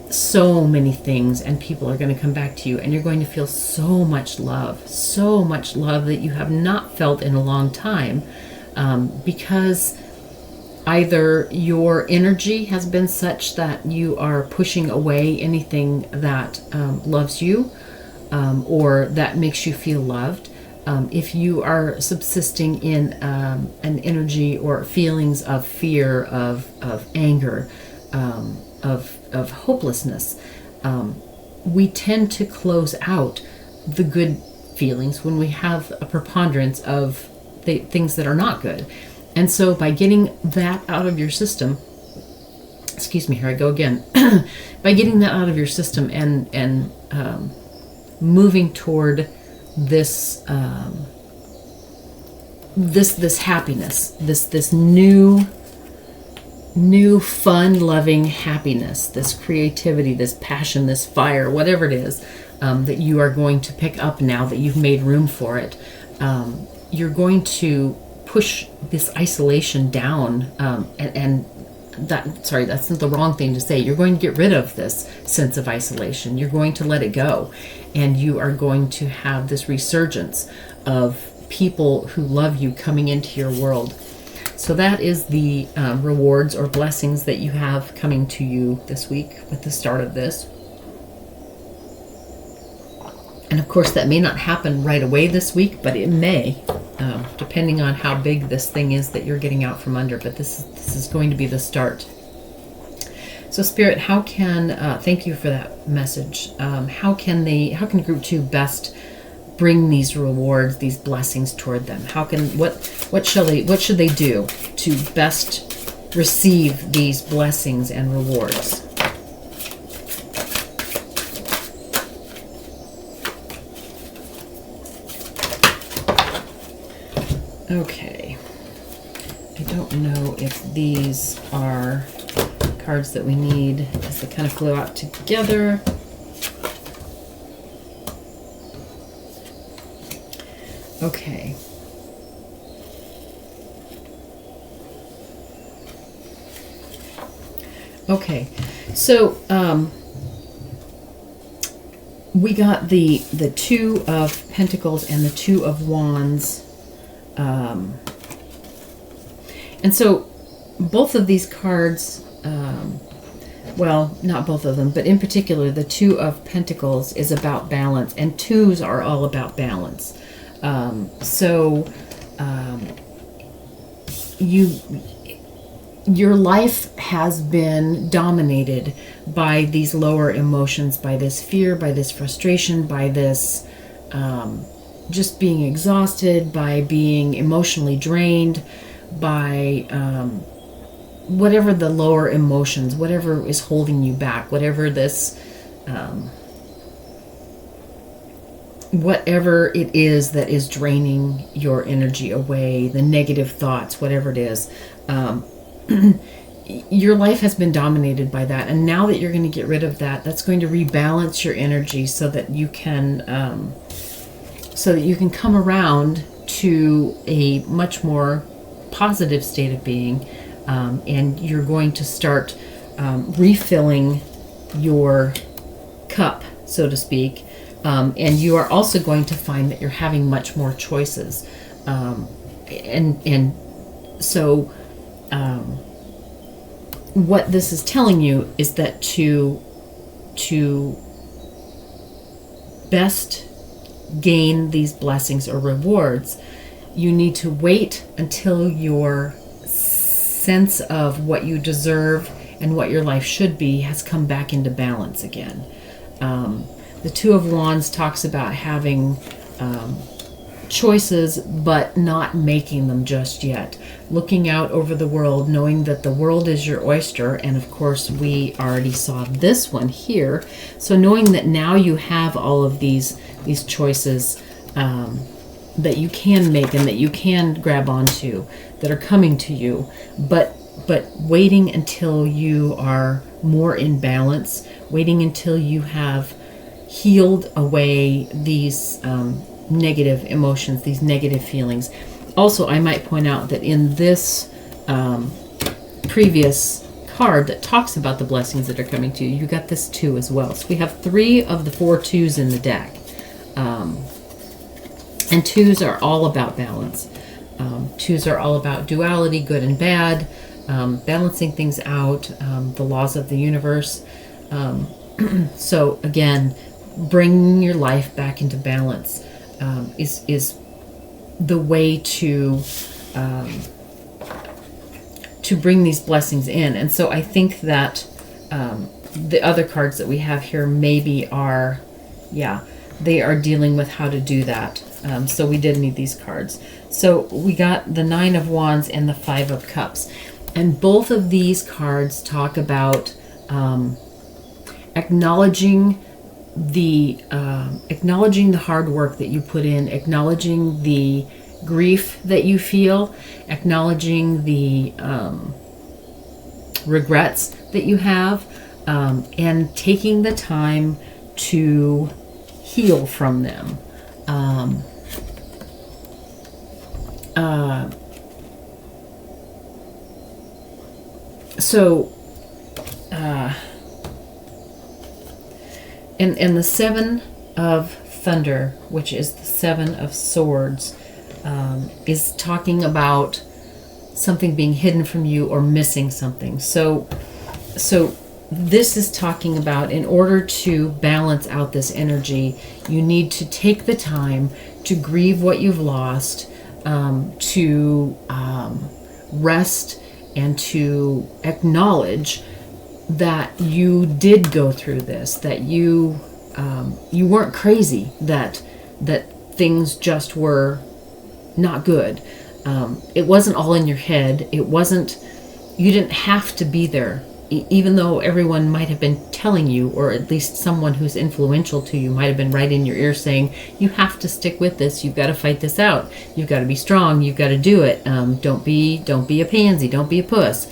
so many things and people are going to come back to you, and you're going to feel so much love that you have not felt in a long time, because either your energy has been such that you are pushing away anything that loves you, or that makes you feel loved. If you are subsisting in an energy or feelings of fear, of anger, of hopelessness, we tend to close out the good feelings when we have a preponderance of the things that are not good. And so by getting that out of your system, excuse me, here I go again, by getting that out of your system and moving toward this this happiness, this new fun loving happiness, this creativity, this passion, this fire, whatever it is that you are going to pick up now that you've made room for it, you're going to push this isolation down, that's not the wrong thing to say. You're going to get rid of this sense of isolation. You're going to let it go, and you are going to have this resurgence of people who love you coming into your world. So that is the rewards or blessings that you have coming to you this week with the start of this. And of course, that may not happen right away this week, but it may, depending on how big this thing is that you're getting out from under. But this is going to be the start. So, Spirit, how can thank you for that message. How can Group 2 best bring these rewards, these blessings toward them? What should they do to best receive these blessings and rewards? Okay, I don't know if these are cards that we need because they kind of flew out together. Okay. Okay, so we got the Two of Pentacles and the Two of Wands. And so both of these cards, well, not both of them, but in particular, the Two of Pentacles is about balance, and twos are all about balance. Your life has been dominated by these lower emotions, by this fear, by this frustration, by this just being exhausted, by being emotionally drained, by whatever the lower emotions, whatever is holding you back, whatever this, whatever it is that is draining your energy away, the negative thoughts, whatever it is, your life has been dominated by that. And now that you're going to get rid of that, that's going to rebalance your energy so that you can come around to a much more positive state of being, and you're going to start refilling your cup, so to speak, and you are also going to find that you're having much more choices, and so what this is telling you is that to best gain these blessings or rewards, you need to wait until your sense of what you deserve and what your life should be has come back into balance again. The Two of Wands talks about having choices but not making them just yet. Looking out over the world, knowing that the world is your oyster, and of course we already saw this one here. So knowing that now you have all of these choices that you can make and that you can grab onto, that are coming to you, but waiting until you are more in balance, waiting until you have healed away these negative emotions, these negative feelings. Also, I might point out that in this previous card that talks about the blessings that are coming to you, you got this 2 as well. So we have 3 of the 4 2s in the deck. And 2s are all about balance. 2s are all about duality, good and bad, balancing things out, the laws of the universe. So again, bringing your life back into balance is the way to bring these blessings in. And so I think that the other cards that we have here maybe are, they are dealing with how to do that. So we did need these cards. So we got the 9 of Wands and the 5 of Cups. And both of these cards talk about acknowledging the hard work that you put in, acknowledging the grief that you feel, acknowledging the regrets that you have, and taking the time to heal from them. So, and the Seven of Thunder, which is the Seven of Swords, is talking about something being hidden from you or missing something. So this is talking about, in order to balance out this energy, you need to take the time to grieve what you've lost, to rest, and to acknowledge that you did go through this, that you weren't crazy, that things just were not good. It wasn't all in your head. It wasn't, you didn't have to be there, even though everyone might have been telling you, or at least someone who's influential to you might have been right in your ear saying, you have to stick with this. You've got to fight this out. You've got to be strong. You've got to do it. Don't be a pansy. Don't be a puss.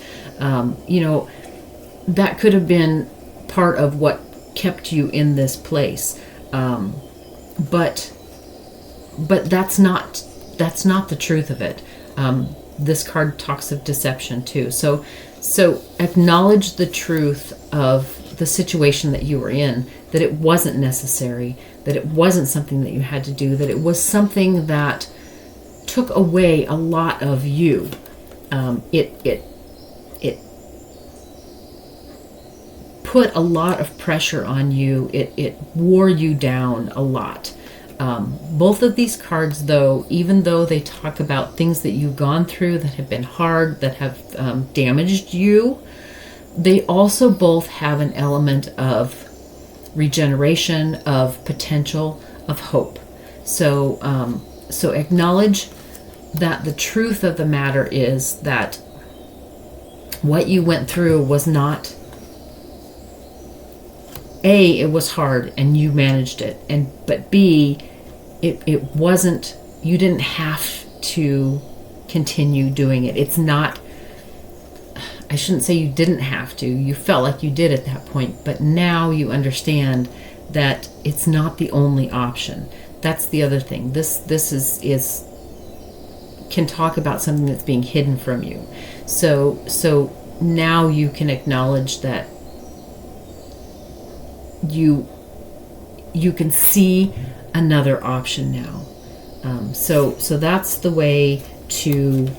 That could have been part of what kept you in this place. But that's not the truth of it. This card talks of deception too. So acknowledge the truth of the situation that you were in, that it wasn't necessary, that it wasn't something that you had to do, that it was something that took away a lot of you. It put a lot of pressure on you. It wore you down a lot. Both of these cards, though, even though they talk about things that you've gone through that have been hard, that have damaged you, they also both have an element of regeneration, of potential, of hope. So acknowledge that the truth of the matter is that what you went through was not, A, it was hard and you managed it, but B, it wasn't, you didn't have to continue doing it. It's not, I shouldn't say you didn't have to, you felt like you did at that point, but now you understand that it's not the only option. That's the other thing. This is can talk about something that's being hidden from you. So now you can acknowledge that you can see another option now. So that's the way to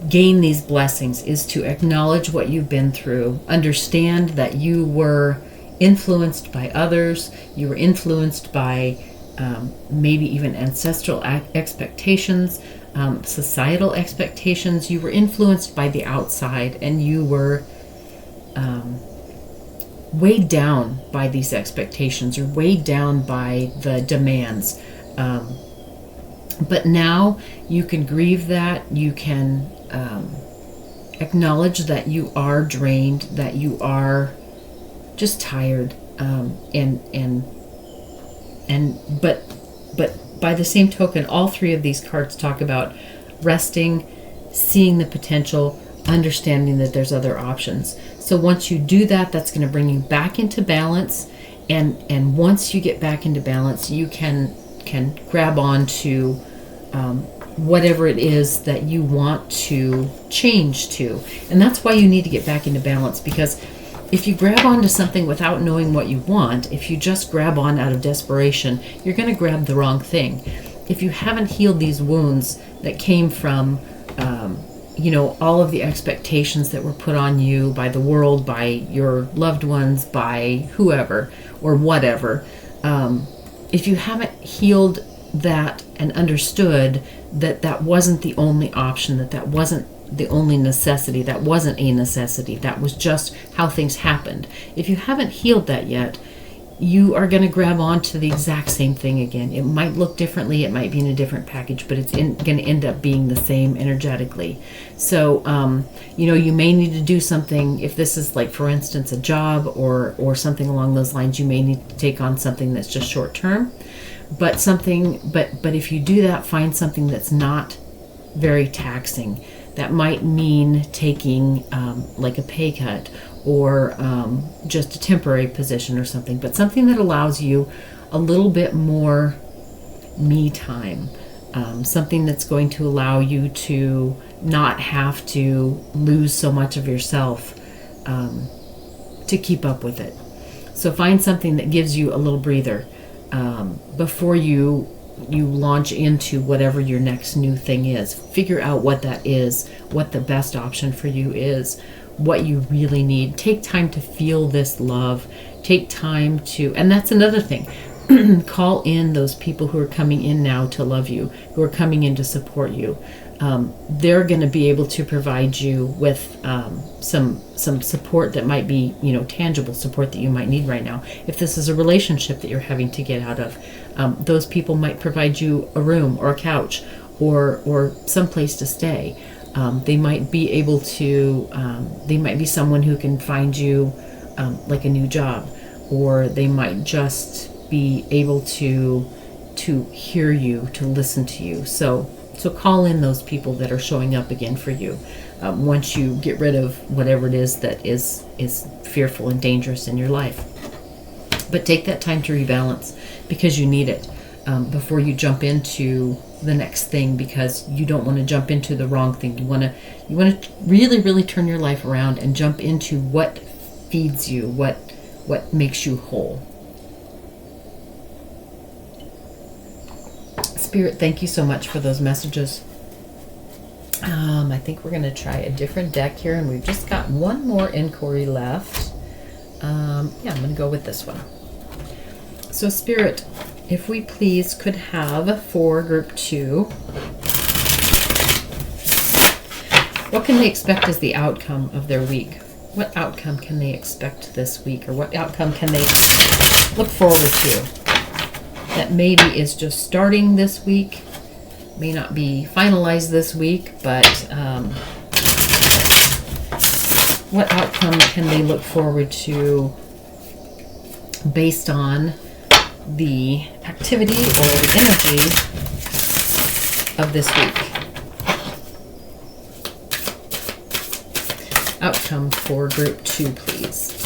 gain these blessings, is to acknowledge what you've been through, understand that you were influenced by others, you were influenced by maybe even ancestral expectations, societal expectations, you were influenced by the outside, and you were weighed down by these expectations, or weighed down by the demands. But now you can grieve that, you can acknowledge that you are drained, that you are just tired, but by the same token, all three of these cards talk about resting, seeing the potential, understanding that there's other options. So once you do that, that's going to bring you back into balance, and once you get back into balance, you can grab on to whatever it is that you want to change to. And that's why you need to get back into balance, because if you grab onto something without knowing what you want, if you just grab on out of desperation, you're going to grab the wrong thing. If you haven't healed these wounds that came from all of the expectations that were put on you by the world, by your loved ones, by whoever or whatever, if you haven't healed that and understood that wasn't the only option, that wasn't the only necessity, that wasn't a necessity, that was just how things happened. If you haven't healed that yet, you are going to grab onto the exact same thing again. It might look differently, it might be in a different package, but it's going to end up being the same energetically. So, you may need to do something. If this is, like, for instance, a job or something along those lines, you may need to take on something that's just short term. But if you do that, find something that's not very taxing. That might mean taking like a pay cut, or just a temporary position or something, but something that allows you a little bit more me time, something that's going to allow you to not have to lose so much of yourself to keep up with it. So find something that gives you a little breather before you launch into whatever your next new thing is. Figure out what that is, what the best option for you is, what you really need. Take time to feel this love. Take time to, and that's another thing. Call in those people who are coming in now to love you, who are coming in to support you. They're going to be able to provide you with some support that might be, tangible support that you might need right now. If this is a relationship that you're having to get out of, those people might provide you a room or a couch or some place to stay. They might be able to. They might be someone who can find you like a new job, or they might just be able to hear you, to listen to you. So call in those people that are showing up again for you once you get rid of whatever it is that is fearful and dangerous in your life. But take that time to rebalance, because you need it before you jump into the next thing, because you don't want to jump into the wrong thing. You want to really, really turn your life around and jump into what feeds you, what makes you whole. Spirit, thank you so much for those messages. I think we're going to try a different deck here, and we've just got one more inquiry left. I'm going to go with this one. So Spirit, if we please could have for group 2, what can they expect as the outcome of their week? What outcome can they expect this week, or what outcome can they look forward to? That maybe is just starting this week, may not be finalized this week, but what outcome can they look forward to based on the activity or the energy of this week? Outcome for group 2, please.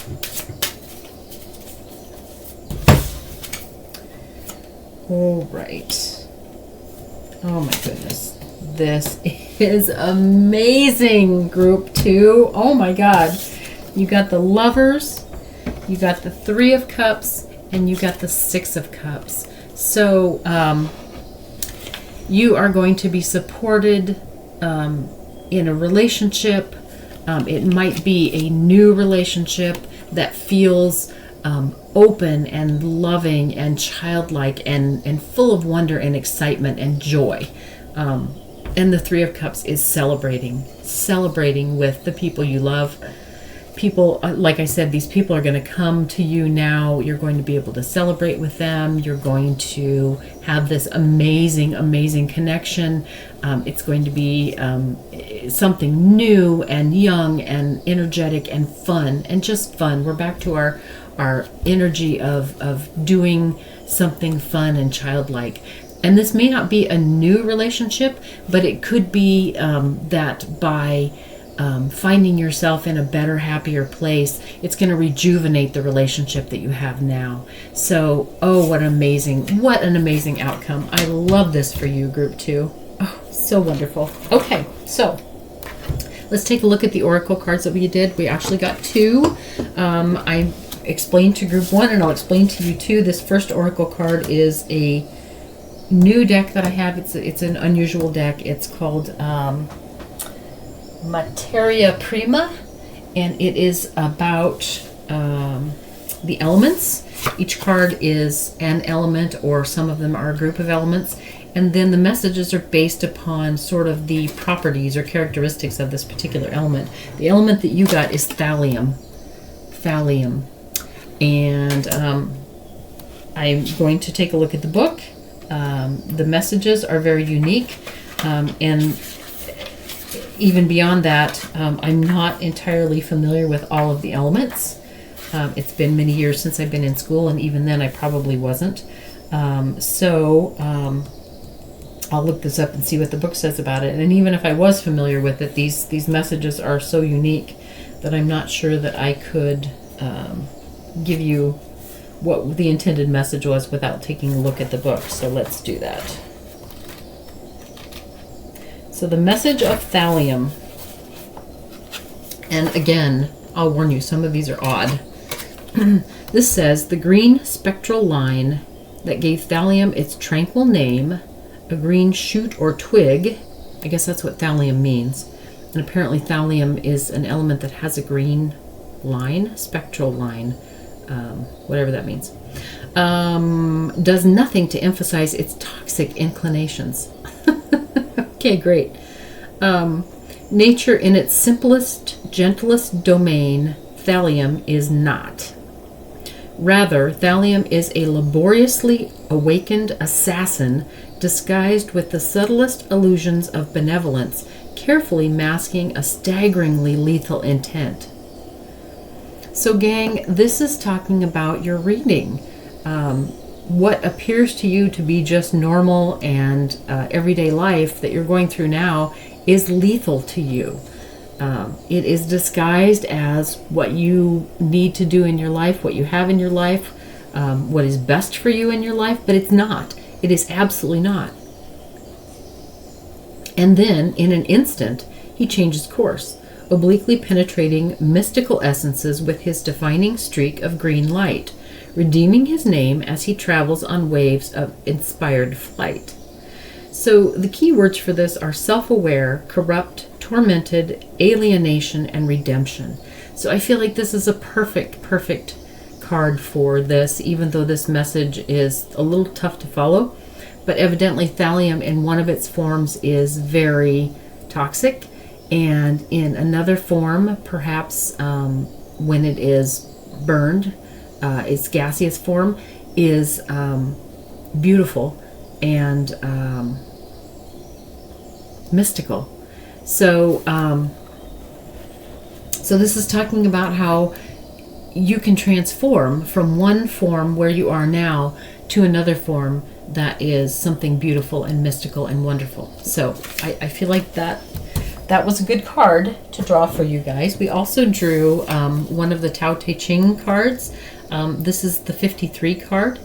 All right. Oh my goodness. This is amazing, group 2. Oh my God. You got the Lovers, you got the 3 of Cups, and you got the 6 of Cups. So you are going to be supported in a relationship. It might be a new relationship that feels open and loving and childlike and full of wonder and excitement and joy. And the 3 of Cups is celebrating with the people you love. People, like I said, these people are going to come to you now. You're going to be able to celebrate with them. You're going to have this amazing, amazing connection. It's going to be something new and young and energetic and fun, and just fun. We're back to our energy of doing something fun and childlike. And this may not be a new relationship, but it could be that by finding yourself in a better, happier place, it's going to rejuvenate the relationship that you have now. So, what an amazing outcome. I love this for you, group 2. Oh, so wonderful. Okay, so let's take a look at the oracle cards that we did. We actually got 2. I explained to group 1, and I'll explain to you 2. This first oracle card is a new deck that I have. It's an unusual deck. It's called Materia Prima, and it is about the elements. Each card is an element, or some of them are a group of elements, and then the messages are based upon sort of the properties or characteristics of this particular element. The element that you got is thallium, and I'm going to take a look at the book. The messages are very unique, and even beyond that, I'm not entirely familiar with all of the elements. It's been many years since I've been in school, and even then I probably wasn't. So I'll look this up and see what the book says about it. And even if I was familiar with it, these messages are so unique that I'm not sure that I could give you what the intended message was without taking a look at the book. So let's do that. So the message of thallium, and again, I'll warn you, some of these are odd. This says, the green spectral line that gave thallium its tranquil name, a green shoot or twig, I guess that's what thallium means, and apparently thallium is an element that has a green line, spectral line, whatever that means, does nothing to emphasize its toxic inclinations. Okay, great. Nature in its simplest, gentlest domain, thallium is not. Rather, thallium is a laboriously awakened assassin disguised with the subtlest illusions of benevolence, carefully masking a staggeringly lethal intent. So gang, this is talking about your reading. What appears to you to be just normal and everyday life that you're going through now is lethal to you. It is disguised as what you need to do in your life, what you have in your life, what is best for you in your life, but it's not. It is absolutely not. And then, in an instant, he changes course, obliquely penetrating mystical essences with his defining streak of green light, redeeming his name as he travels on waves of inspired flight. So the key words for this are self-aware, corrupt, tormented, alienation, and redemption. So I feel like this is a perfect card for this, even though this message is a little tough to follow. But evidently thallium in one of its forms is very toxic, and in another form, perhaps when it is burned, its gaseous form is beautiful and mystical. So this is talking about how you can transform from one form where you are now to another form that is something beautiful and mystical and wonderful. So I feel like that was a good card to draw for you guys. We also drew one of the Tao Te Ching cards. This is the 53 card.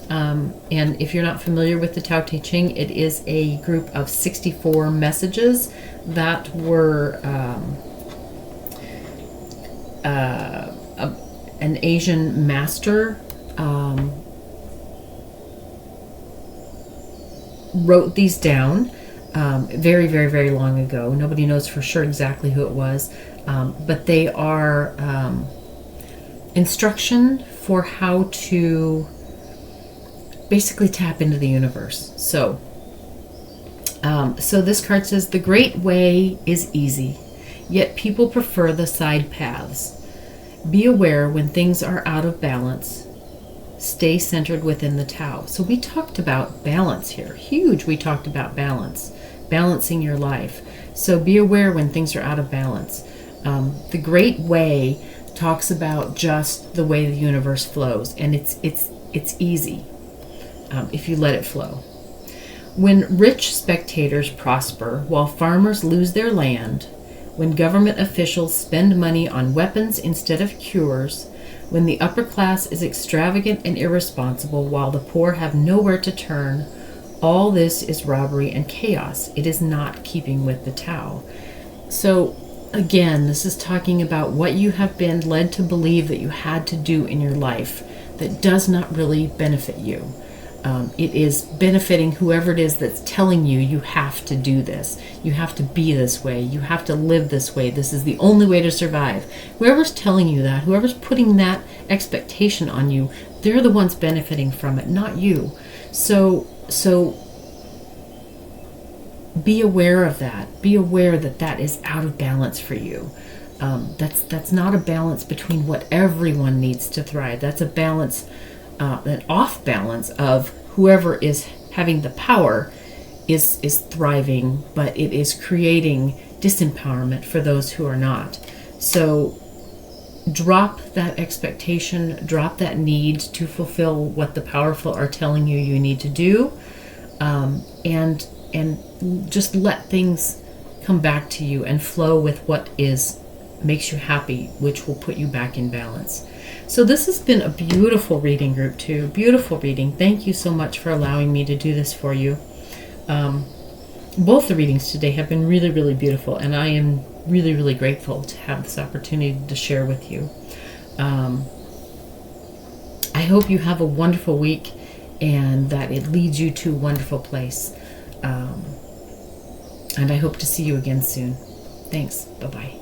And if you're not familiar with the Tao Te Ching, it is a group of 64 messages that were an Asian master wrote these down very long ago. Nobody knows for sure exactly who it was, but they are instruction for how to basically tap into the universe. So this card says, the great way is easy, yet people prefer the side paths. Be aware when things are out of balance. Stay centered within the Tao. So we talked about balance here. Huge, we talked about balance. Balancing your life. So be aware when things are out of balance. The great way talks about just the way the universe flows, and it's easy if you let it flow. When rich spectators prosper while farmers lose their land, when government officials spend money on weapons instead of cures, when the upper class is extravagant and irresponsible while the poor have nowhere to turn, all this is robbery and chaos. It is not keeping with the Tao. So again, this is talking about what you have been led to believe that you had to do in your life that does not really benefit you. It is benefiting whoever it is that's telling you you have to do this. You have to be this way. You have to live this way. This is the only way to survive. Whoever's telling you that, whoever's putting that expectation on you, they're the ones benefiting from it, not you. So be aware of that. Be aware that that is out of balance for you. That's not a balance between what everyone needs to thrive. That's a balance, an off balance of whoever is having the power is thriving, but it is creating disempowerment for those who are not. So drop that expectation, drop that need to fulfill what the powerful are telling you you need to do, and just let things come back to you and flow with what makes you happy, which will put you back in balance. So this has been a beautiful reading, group 2. Beautiful reading. Thank you so much for allowing me to do this for you. both the readings today have been really, really beautiful, and I am really, really grateful to have this opportunity to share with you. I hope you have a wonderful week and that it leads you to a wonderful place. And I hope to see you again soon. Thanks. Bye-bye.